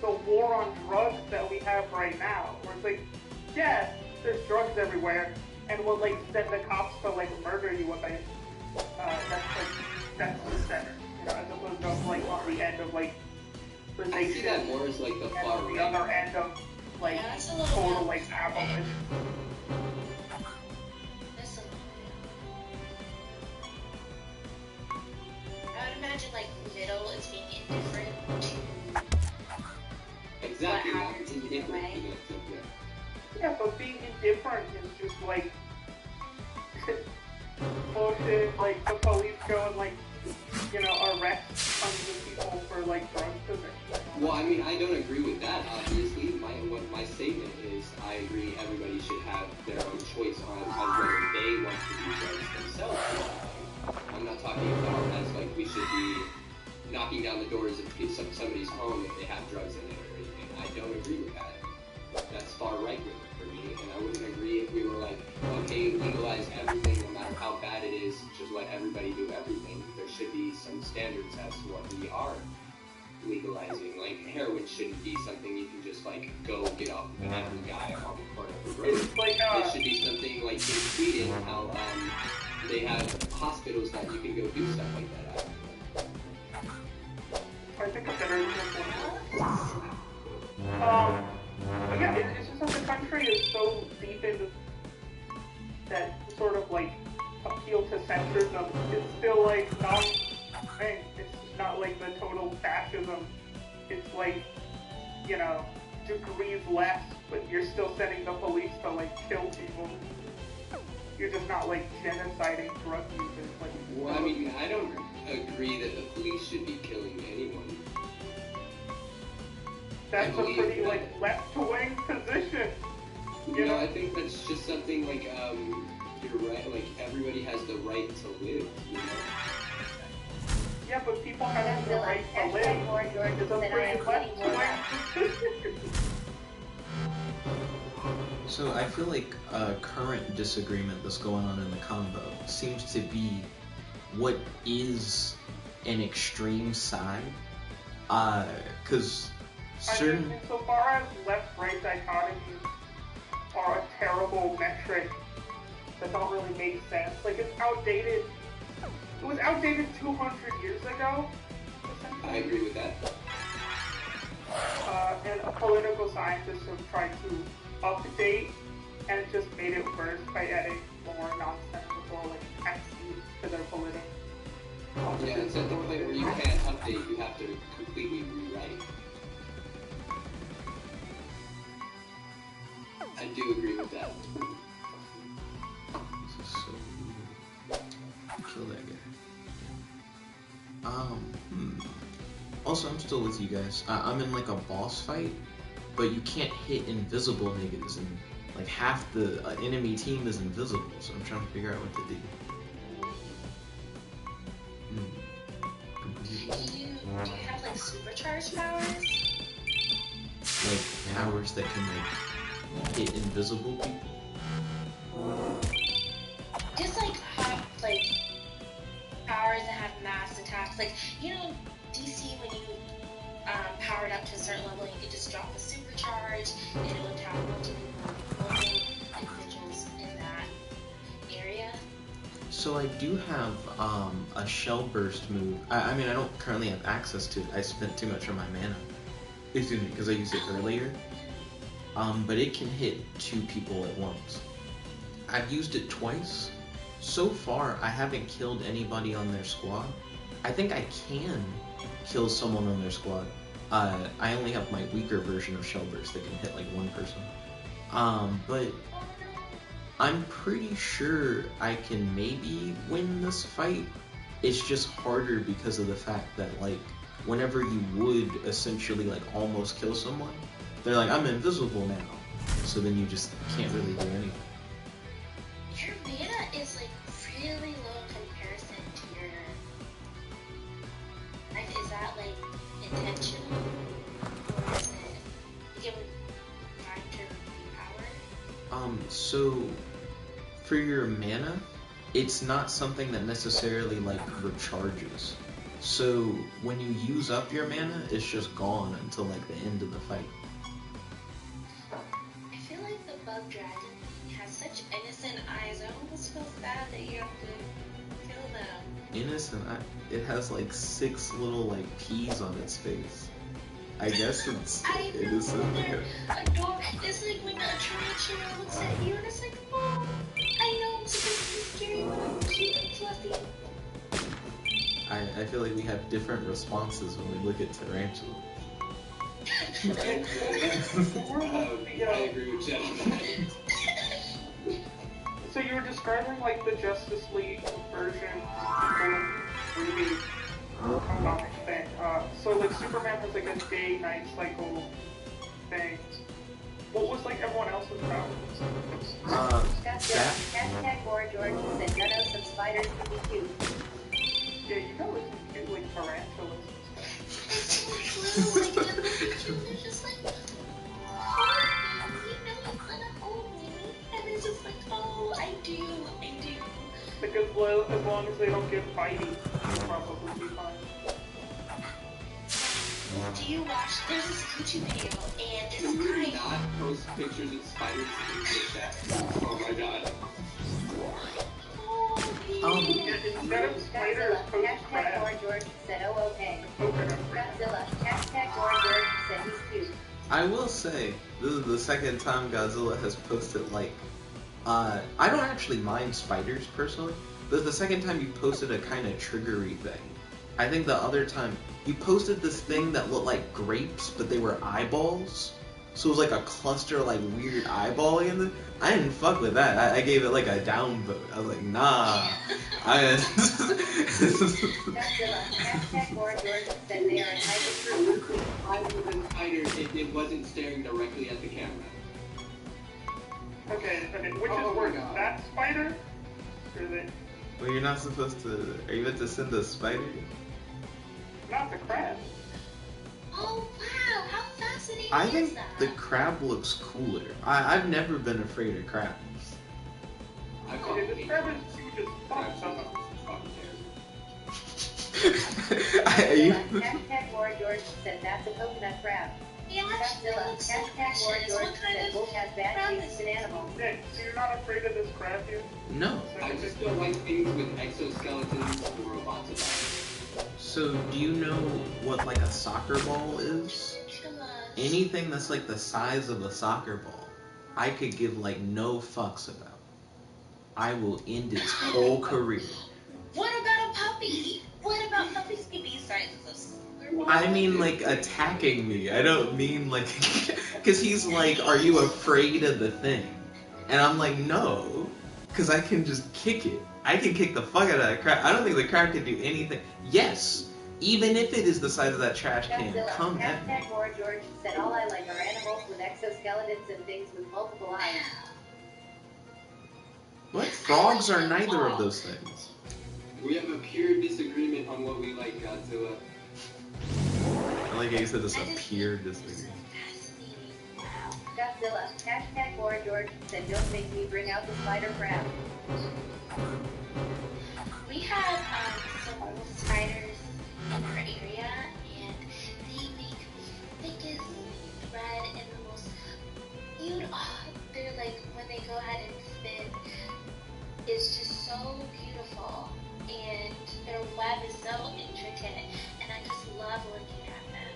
the war on drugs that we have right now, where it's like, yeah, there's drugs everywhere, and we'll like send the cops to like murder you with it. That's the center, you know, as opposed to like on the end of like I see that more as like the far the right. other end of like Yeah, that's a little total bit like abolition. That's a little bit. I would imagine like middle is being indifferent to Exactly. what Not happens indifferent either way. to that stuff, yeah. Yeah, but being indifferent is just like bullshit. Like the police go and like, you know, arrest tons of people for like drug possession. Well, I mean, I don't agree with that. Obviously, my statement is I agree everybody should have their own choice on whether they want to do drugs themselves. I'm not talking about as like we should be knocking down the doors of somebody's home if they have drugs in it or anything. I don't agree with that. That's far right wing for me, and I wouldn't agree if we were like, okay, legalize everything no matter how bad it is, just let everybody do everything. There should be some standards as to what we are legalizing. Like heroin shouldn't be something you can just like go get off of every guy on the corner of the road. It's like It should be something like in Sweden, how they have hospitals that you can go do stuff like that at. I think a better example. But yeah, it's just that the country is so deep into that sort of like appeal to centrism. It's still like not, it's not like the total fascism. It's like, you know, degrees less, but you're still sending the police to like kill people. You're just not like genociding drug users. Like, Well, I mean, I don't agree that the police should be killing anyone. that's I a believe pretty that- like left-wing position. You know, I think that's just something like, you're right, like everybody has the right to live, you know? Yeah, but people have the right to live. Hashtag more George It's a said I pretty am getting more left-wing position. So I feel like a current disagreement that's going on in the combo seems to be what is an extreme side. Because certain... I mean, insofar as left-right dichotomies are a terrible metric that don't really make sense. Like, it's outdated. It was outdated 200 years ago, essentially. I agree with that. And political scientists have tried to update, and it just made it worse by adding more nonsensical like axes to their political. Yeah, it's at the point where you can't update, you have to completely rewrite. I do agree with that. This is so weird. Kill that guy. Also, I'm still with you guys. I'm in like a boss fight, but you can't hit invisible niggas, and like half the enemy team is invisible, so I'm trying to figure out what to do. Do you have like supercharged powers? Like powers that can like hit invisible people. Just like hot, like powers that have mass attacks. Like, you know, DC when you powered up to a certain level, you could just drop a supercharge and it would attack multiple individuals in that area. So I do have a shell burst move. I mean, I don't currently have access to it. I spent too much of my mana. Excuse me, because I used it earlier. But it can hit 2 people at once. I've used it twice. So far, I haven't killed anybody on their squad. I think I can kill someone on their squad. I only have my weaker version of shell burst that can hit like 1 person. But I'm pretty sure I can maybe win this fight. It's just harder because of the fact that like whenever you would essentially like almost kill someone, they're like, I'm invisible now. So then you just can't really do anything. Your mana is like really low in comparison to your. Like, is that like intentional? Or is it given time to repower? So for your mana, it's not something that necessarily like recharges. So when you use up your mana, it's just gone until like the end of the fight. I feel like the bug dragon has such innocent eyes. I almost feel sad that you have to kill them. Innocent, it has like 6 little like peas on its face. I guess it's I know, innocent. they're adorable. It's like when a tarantula looks at you and it's like, oh, I know I'm supposed to be scary, but I'm cute and fluffy. I feel like we have different responses when we look at tarantulas. I agree with Jeff. So you were describing like the Justice League version of the 3D comic thing. So like Superman has like a day-night cycle thing. What was like everyone else's powers? Godzilla. Hashtag more George said, "You know some spiders can be cute." Yeah, you know it's cute like tarantulas and stuff. It's so true. Like, the picture is just like, oh, you know, it's gonna hold me. And it's just like, oh, I do. Like as long as they don't get bitey, you'll probably be fine. Do you watch, there's this YouTube video, and this Can we guy, not post pictures of spiders in the chat? Oh my god. Instead of spiders, Godzilla. post Hashtag more crabs. George said, "Oh, okay." Okay. Godzilla. Hashtag more George said he's cute. I will say, this is the second time Godzilla has posted like, I don't actually mind spiders personally, but the second time you posted a kind of triggery thing. I think the other time, you posted this thing that looked like grapes, but they were eyeballs. So it was like a cluster of like weird eyeball in it. I didn't fuck with that. I gave it like a down vote. I was like, nah. Godzilla. Hashtag more George said they are a type of fruit. I was a spider, it wasn't staring directly at the camera. Okay, which Oh is my worse, God. that spider? Or the, Well, you're not supposed to. Are you meant to send a spider? not the crab. oh wow, how fascinating I is think that? the crab looks cooler. I've never been afraid of crabs. I Okay, this crab is huge as fuck, crabs somehow. fucking Godzilla. Hashtag more George said that's a coconut crab. Yeah, Godzilla. that looks so Hashtag more precious. George What kind said of wolf has bad crab tastes is in animals. Nick, so you're not afraid of this crab here? No. I just don't like things with exoskeletons or robots about it. So, do you know what like a soccer ball is? Anything that's like the size of a soccer ball, I could give like no fucks about. I will end its whole career. What about a puppy? What about puppies can be sizes of soccer I mean like attacking me. I don't mean like, cause he's like, are you afraid of the thing? And I'm like, no, cause I can just kick it. I can kick the fuck out of that crab. I don't think the crab can do anything. Yes, even if it is the size of that trash can, Godzilla. come at me. Hashtag more George said all I like are animals with exoskeletons and things with multiple eyes. What? Frogs are neither of those things. We have a pure disagreement on what we like, Godzilla. I like how you said this a I just pure think it's disagreement. fascinating. Godzilla. Hashtag more George said don't make me bring out the spider crab. We have some wolf spiders in our area, and they make the thickest thread and the most beautiful. They're like, when they go ahead and spin, it's just so beautiful, and their web is so intricate, and I just love looking at them.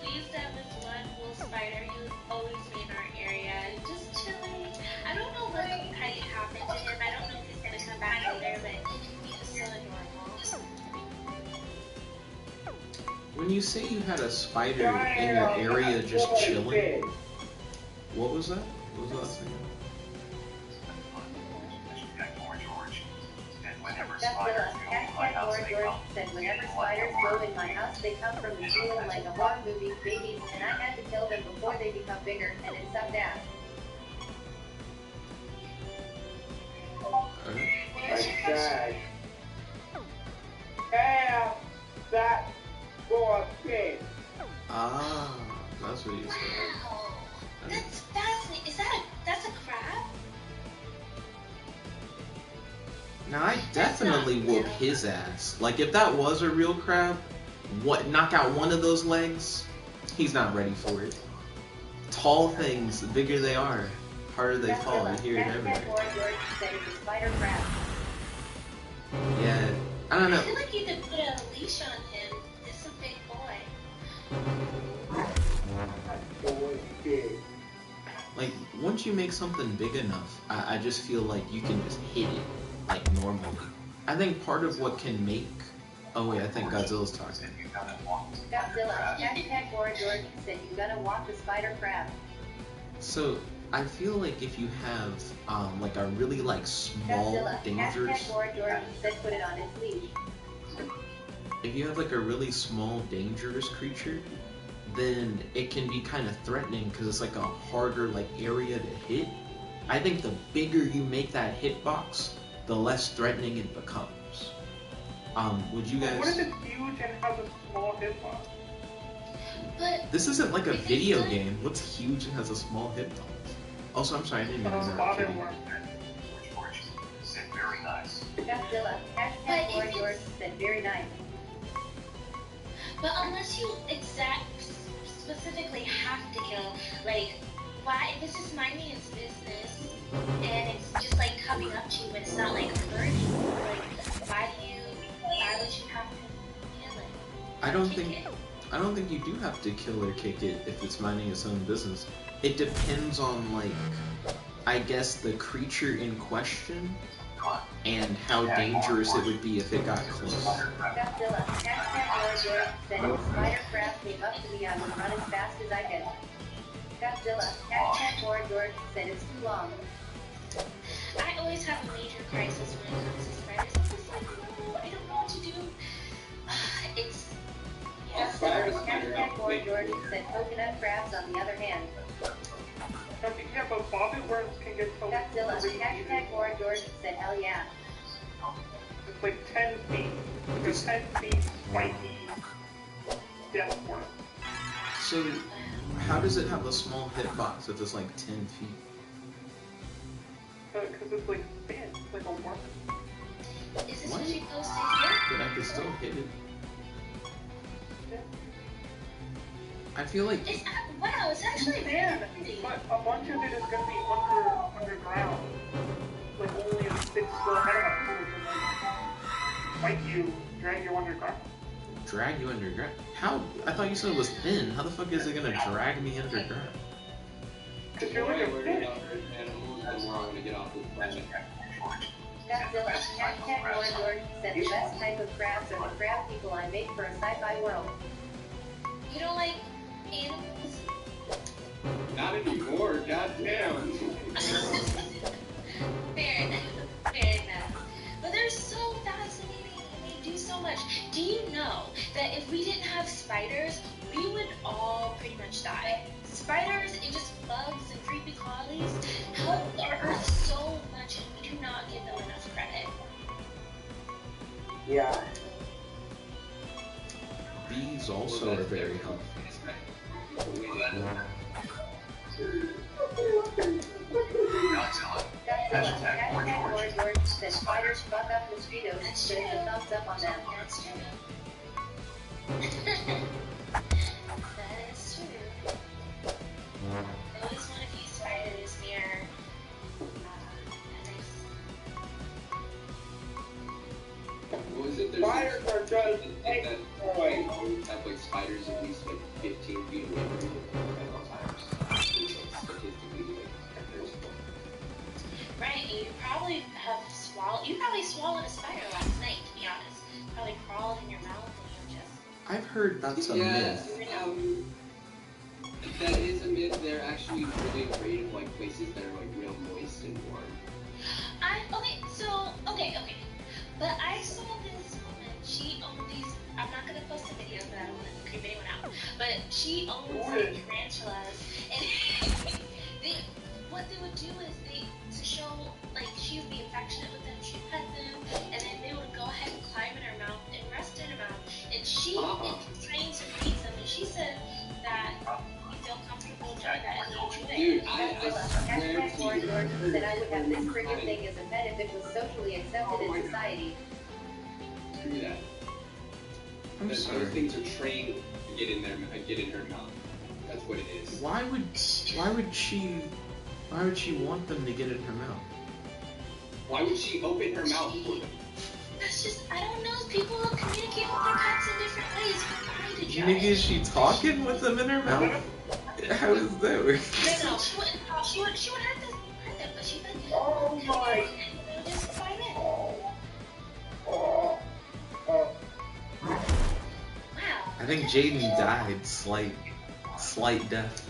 We used to have this one wolf spider. He would always be in our area, just chilling. I don't know what happened to him. I don't know if he's gonna come back later, but he was so adorable. When you say you had a spider in your area just chilling, what was that? What was the last thing? Godzilla. Hashtag more George said whenever spiders go in my house, they come from the ceiling like a horror movie, babies, and I had to kill them before they become bigger, and it sucked ass. Alright. Where's your question? Have that for kid. Ah, that's what you said. Wow, that's fascinating. That's a crab? Now I definitely whoop his ass. Like, if that was a real crab, knock out one of those legs, he's not ready for it. Tall things, the bigger they are, harder they fall. You hear it everywhere. Yeah, I don't I know. feel like you could put a leash on him. It's a big boy. Boy, big. Like, once you make something big enough, I just feel like you can just hit it, like, normally. I think part of what can make... Oh wait, I think Godzilla's talking. Godzilla, hashtag Warren Jordan said you gotta walk the spider crab. So, I feel like if you have, like, a really, like, small, Godzilla, dangerous... hashtag Warren Jordan said put it on its leash. If you have, like, a really small, dangerous creature, then it can be kind of threatening because it's, like, a harder, like, area to hit. I think the bigger you make that hitbox, the less threatening it becomes. Would you guys... What if it's huge and has a small hitbox? But This isn't like a video game. What's huge and has a small hitbox? Also, I'm sorry, I didn't mean to interrupt Bobbin you. worm. George said very nice. Godzilla, hashtag Warren Jordan said very nice. But unless you specifically have to kill, like, why, if it's just minding its business, and it's just, like, coming up to you, but it's not, like, hurting you, like, why would you have to kill it? I don't Kick think... it? I don't think you do have to kill or kick it if it's minding its own business. It depends on, like, I guess the creature in question and how dangerous it would be if it got close. Godzilla, hashtag Warren Jordan said if spider crab came up to me, I would run as fast as I can. Godzilla, hashtag Warren Jordan said it's too long. I always have a major crisis when it comes to spiders. I'm just like, no, I don't know what to do. It's... Yeah. Godzilla, hashtag Warren Jordan said coconut crabs on the other hand. Yeah, but bobbin worms can get so Godzilla, really hashtag Warren Jordan said hell yeah. It's like 10 feet. It's a 10 feet spiky death worm. So, how does it have a small hitbox if it's like 10 feet? Because it's like thin, it's like a worm. Is this What? what you posted here? But I could still hit it. I feel like... It's, wow, it's actually very Yeah, handy. but a bunch of it is gonna be underground. Like only a 6 foot head up can fight you, drag you underground. Drag you underground? How? I thought you said it was thin. How the fuck is it gonna drag me underground? Because you're like a fish. Animals, the more I'm gonna get off this planet. Godzilla, hashtag Warren Jordan said the best type of crabs are the crab people I make for a sci-fi world. You don't like animals? Not anymore, goddamn. Fair enough. Fair enough. But they're so fascinating and they do so much. Do you know that if we didn't have spiders, we would all pretty much die? Spiders and just bugs and creepy crawlies help our Earth so much and we do not give them enough credit. Yeah. Bees also are very helpful. Godzilla. Godzilla, hashtag Warren Jordan said spiders fuck up mosquitoes, so it's a thumbs up on them. That's true. That is true. I always want a few spiders near a nice... What was it? There's Spiders are just that have like spiders at least like 15 feet away from you at all times. Statistically, like, there's Right, and you probably swallowed a spider last night, to be honest. Probably crawled in your mouth and you just... I've heard that's a myth. That is a myth. They're actually really afraid of like places that are like real moist and warm. Okay. But I saw this woman, she owned these, I'm not going to post a video because I don't want to creep anyone out, but she owns like tarantulas, and what they would do is to show, like, she would be affectionate with them, she'd pet them, and then they would go ahead and climb in her mouth and rest in her mouth, and she trains and feeds them, and she said that you feel comfortable doing that and they enjoy it. Dude, I swear to More George said I would have this friggin' thing as a pet if it was socially accepted in society. Screw that. I'm Those sorry. things are trained to get in her mouth. That's what it is. Why would she want them to get in her mouth? Why would she open her mouth for them? That's just, I don't know. People communicate with their pets in different ways. Why did you? Nigga, is she talking with them in her mouth? How does that work? No, she wouldn't. She would hurt them, but she would. Oh my. Just 5 minutes. Oh. Wow. I think Jaden died slight death.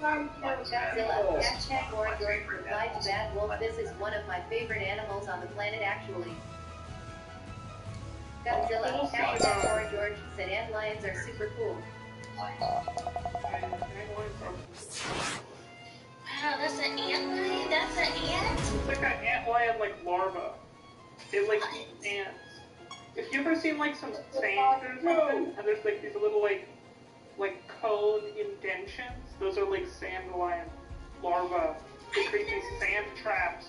Godzilla. Hashtag More George replied to Bad Wolf. This is one of my favorite animals on the planet, actually. Godzilla. Hashtag More George said antlions are super cool. Wow, that's an antlion? That's an ant? It's like an antlion like larva. It like eats ants. If you ever seen like some sands or something, and there's like these little like cone indentions, those are like sand lion larvae. They create these sand traps.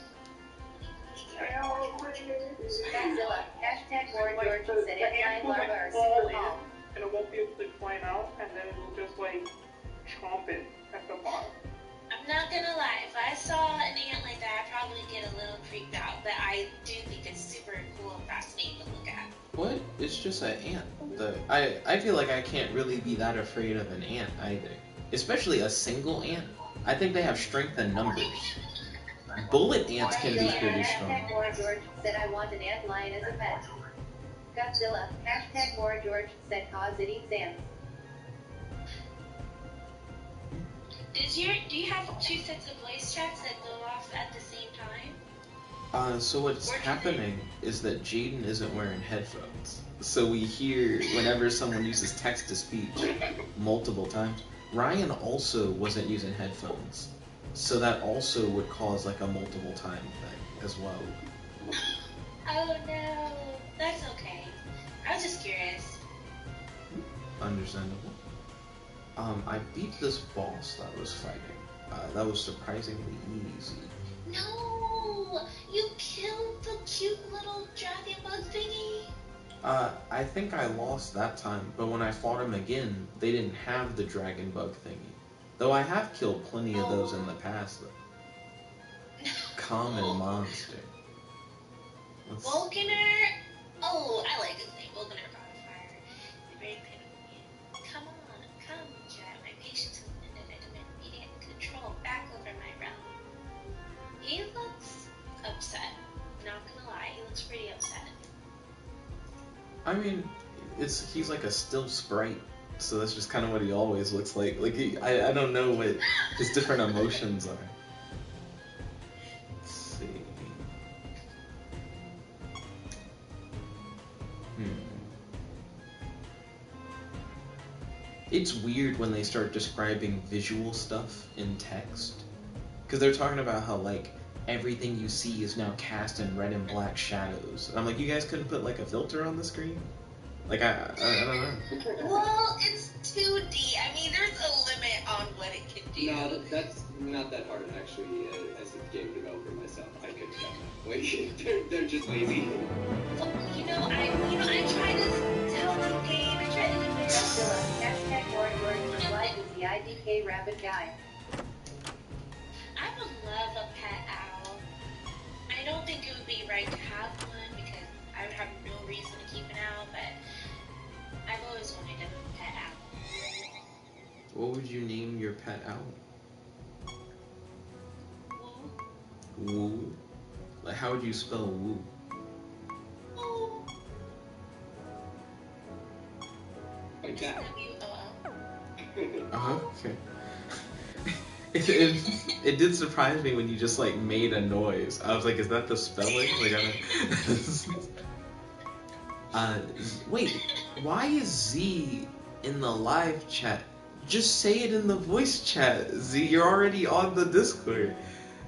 Godzilla. Hashtag More Like George the said ant antlion will larvae like are fall super in, calm. and it won't be able to climb out, and then it'll just like chomp it at the bottom. I'm not gonna lie, if I saw an ant like that, I'd probably get a little freaked out, but I do think it's super cool and fascinating to look at. What? It's just an ant. I feel like I can't really be that afraid of an ant either. Especially a single ant. I think they have strength in numbers. Bullet ants can be pretty strong. Hashtag More George said I want an antlion as a pet. Godzilla. Hashtag More George said cause it eats ants. Do you have 2 sets of voice chats that go off at the same time? So what's happening is that Jaden isn't wearing headphones. So we hear whenever someone uses text-to-speech multiple times. Ryan also wasn't using headphones. So that also would cause like a multiple time thing as well. Oh no, that's okay. I was just curious. Understandable. I beat this boss that I was fighting. That was surprisingly easy. No, you killed the cute little dragon bug thingy. I think I lost that time, but when I fought him again, they didn't have the dragon bug thingy. Though I have killed plenty of those in the past, though. Common monster. Volcaner? Oh, I like his name, Volcaner Bonfire. Very pitiful. Come on, come, chat. My patience has been ended. I demand immediate control back over my realm. He looks upset. Not gonna lie, he looks pretty upset. I mean, he's like a still sprite, so that's just kind of what he always looks like. Like I don't know what his different emotions are. Let's see. It's weird when they start describing visual stuff in text, because they're talking about how like everything you see is now cast in red and black shadows. And I'm like, you guys couldn't put like a filter on the screen? Like I don't know. Well, it's 2D. I mean, there's a limit on what it can do. No, that's not that hard actually. As a game developer myself, I could have done that. Like, they're just lazy. I try to tell the game. I try to do it. Godzilla. Hashtag More George replied with the IDK rabbit guy. I would love a pet owl. I don't think it would be right to have one because I would have no reason to keep an owl, but I've always wanted a pet owl. What would you name your pet owl? Woo. Woo? Like how would you spell woo? Woo. Like that. W-O-O. Okay. It did surprise me when you just like made a noise. I was like, is that the spelling? Like I don't... wait, why is Z in the live chat? Just say it in the voice chat, Z. You're already on the Discord.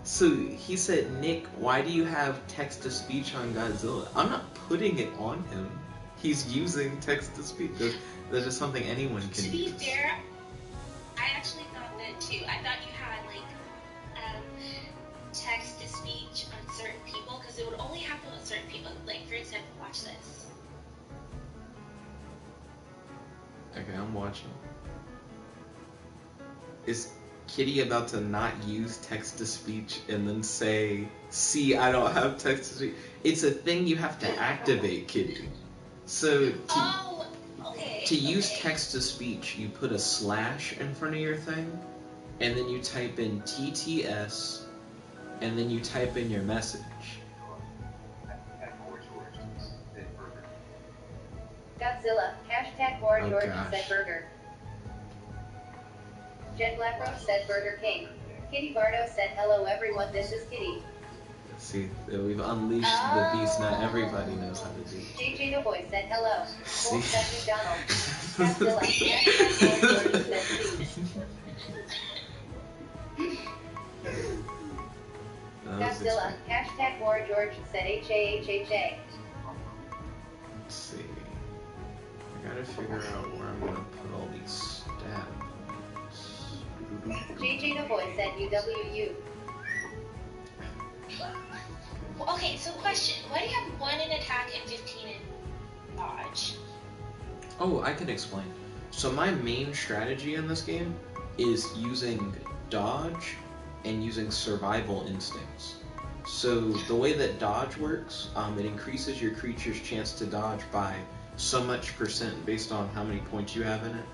So he said, Nick, why do you have text-to-speech on Godzilla? I'm not putting it on him. He's using text-to-speech. That's just something anyone can To be use. fair, I actually thought that too. I thought you had watch this. Okay, I'm watching. Is Kitty about to not use text-to-speech and then say, "See, I don't have text-to-speech"? It's a thing you have to activate, Kitty. So to use text-to-speech, you put a slash in front of your thing, and then you type in TTS, and then you type in your message. Godzilla, hashtag more Oh, George gosh. said burger. Jen Blackrock said Burger King. Kitty Bardo said hello everyone, this is Kitty. See, we've unleashed the beast. Not everybody knows how to do it. JJ the Boy said hello. Wolf said McDonald. Godzilla, See? hashtag more George said please. That was Godzilla, expected. hashtag more George said HAHHA. Let's see. I gotta figure out where I'm gonna put all these stat points. JJ the Boy said UWU. Well, okay, so question. Why do you have 1 in attack and 15 in dodge? Oh, I can explain. So my main strategy in this game is using dodge and using survival instincts. So the way that dodge works, it increases your creature's chance to dodge by so much % based on how many points you have in it.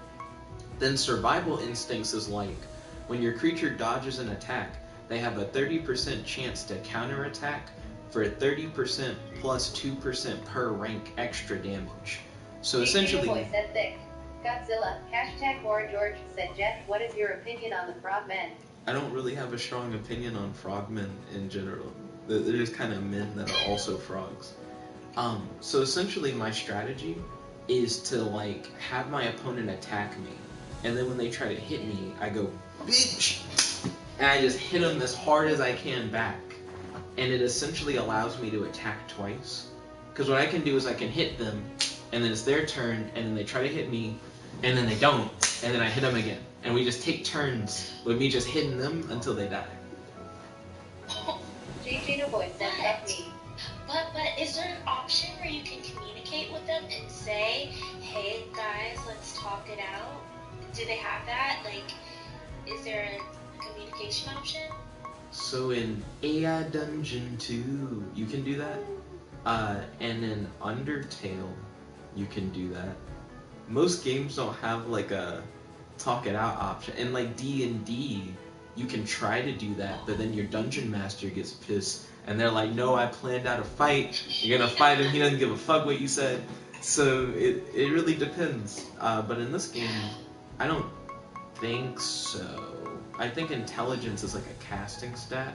Then survival instincts is like, when your creature dodges an attack, they have a 30% chance to counterattack for a 30% plus 2% per rank extra damage. So JJ the essentially, Boy said thick. Godzilla, hashtag more George said Jeff, what is your opinion on the frogmen? I don't really have a strong opinion on frogmen in general. They're just kind of men that are also frogs. So essentially my strategy is to like have my opponent attack me, and then when they try to hit me, I go, bitch! And I just hit them as hard as I can back. And it essentially allows me to attack twice. Because what I can do is I can hit them, and then it's their turn, and then they try to hit me, and then they don't, and then I hit them again. And we just take turns with me just hitting them until they die. JJ the Boy said fuck me. But is there an option where you can communicate with them and say, hey guys, let's talk it out? Do they have that? Like, is there a communication option? So in AI Dungeon 2, you can do that. And in Undertale, you can do that. Most games don't have like a talk it out option. And like D&D, you can try to do that, but then your dungeon master gets pissed, and they're like, no, I planned out a fight. You're gonna fight him. He doesn't give a fuck what you said. So it really depends. But in this game, I don't think so. I think intelligence is like a casting stat.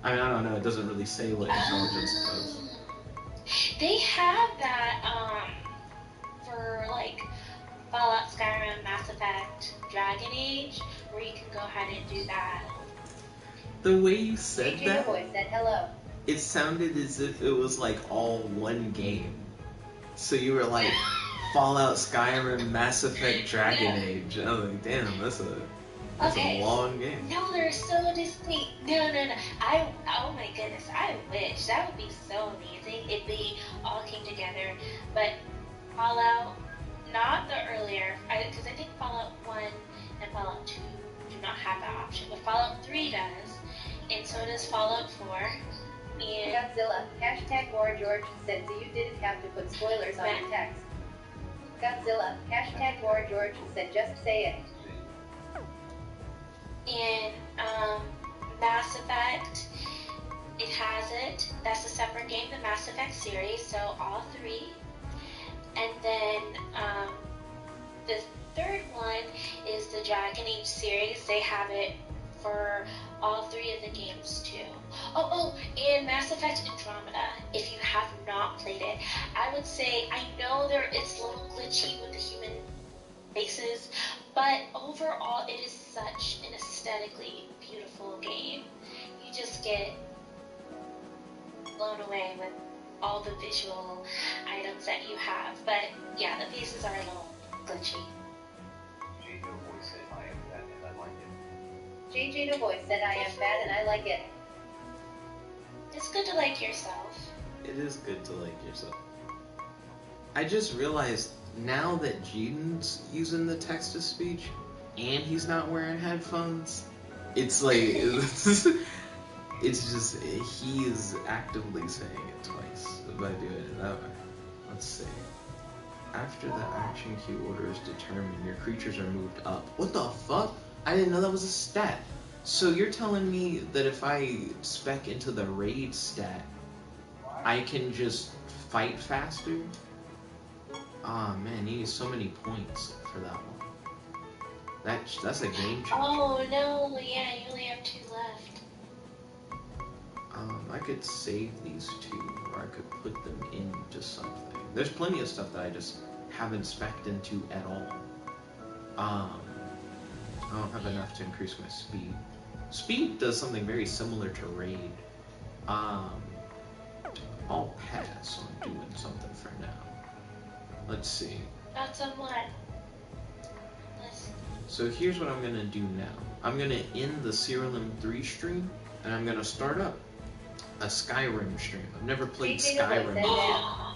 I mean, I don't know. It doesn't really say what intelligence does. They have that for like Fallout, Skyrim, Mass Effect, Dragon Age, where you can go ahead and do that. The way you said JJ the that, Boy said hello. it sounded as if it was like all one game. So you were like Fallout, Skyrim, Mass Effect, Dragon Age. I was like, damn, that's Okay. a long game. No, they're so distinct. No. Oh my goodness, I wish. That would be so amazing if they all came together. But Fallout, not the earlier, because I think Fallout 1 and Fallout 2 do not have that option. But Fallout 3 does, and so does Fallout 4. And Godzilla, hashtag more George said so you didn't have to put spoilers on your text. Godzilla, hashtag more George said just say it. in Mass Effect, it has it. That's a separate game, the Mass Effect series, so all 3. And then the third one is the Dragon Age series. They have it for all 3 of the games too. Oh, and Mass Effect Andromeda, if you have not played it, I would say, I know it's a little glitchy with the human faces, but overall it is such an aesthetically beautiful game. You just get blown away with all the visual items that you have. But yeah, the faces are a little glitchy. JJ the Boy said I am fat and I like it. It's good to like yourself. It is good to like yourself. I just realized now that Jaden's using the text-to-speech and he's not wearing headphones, it's like, it's just, he is actively saying it twice by doing it that way. Let's see. After the action key order is determined, your creatures are moved up. What the fuck? I didn't know that was a stat. So you're telling me that if I spec into the raid stat, I can just fight faster? Aw, man, you need so many points for that one. That's a game changer. Oh no, yeah, you only have 2 left. I could save these 2, or I could put them into something. There's plenty of stuff that I just haven't spec'd into at all. I don't have enough to increase my speed. Speed does something very similar to raid. I'll pass on doing something for now. Let's see. That's on what? So here's what I'm gonna do now. I'm gonna end the Cyrillum 3 stream, and I'm gonna start up a Skyrim stream. I've never played Skyrim before.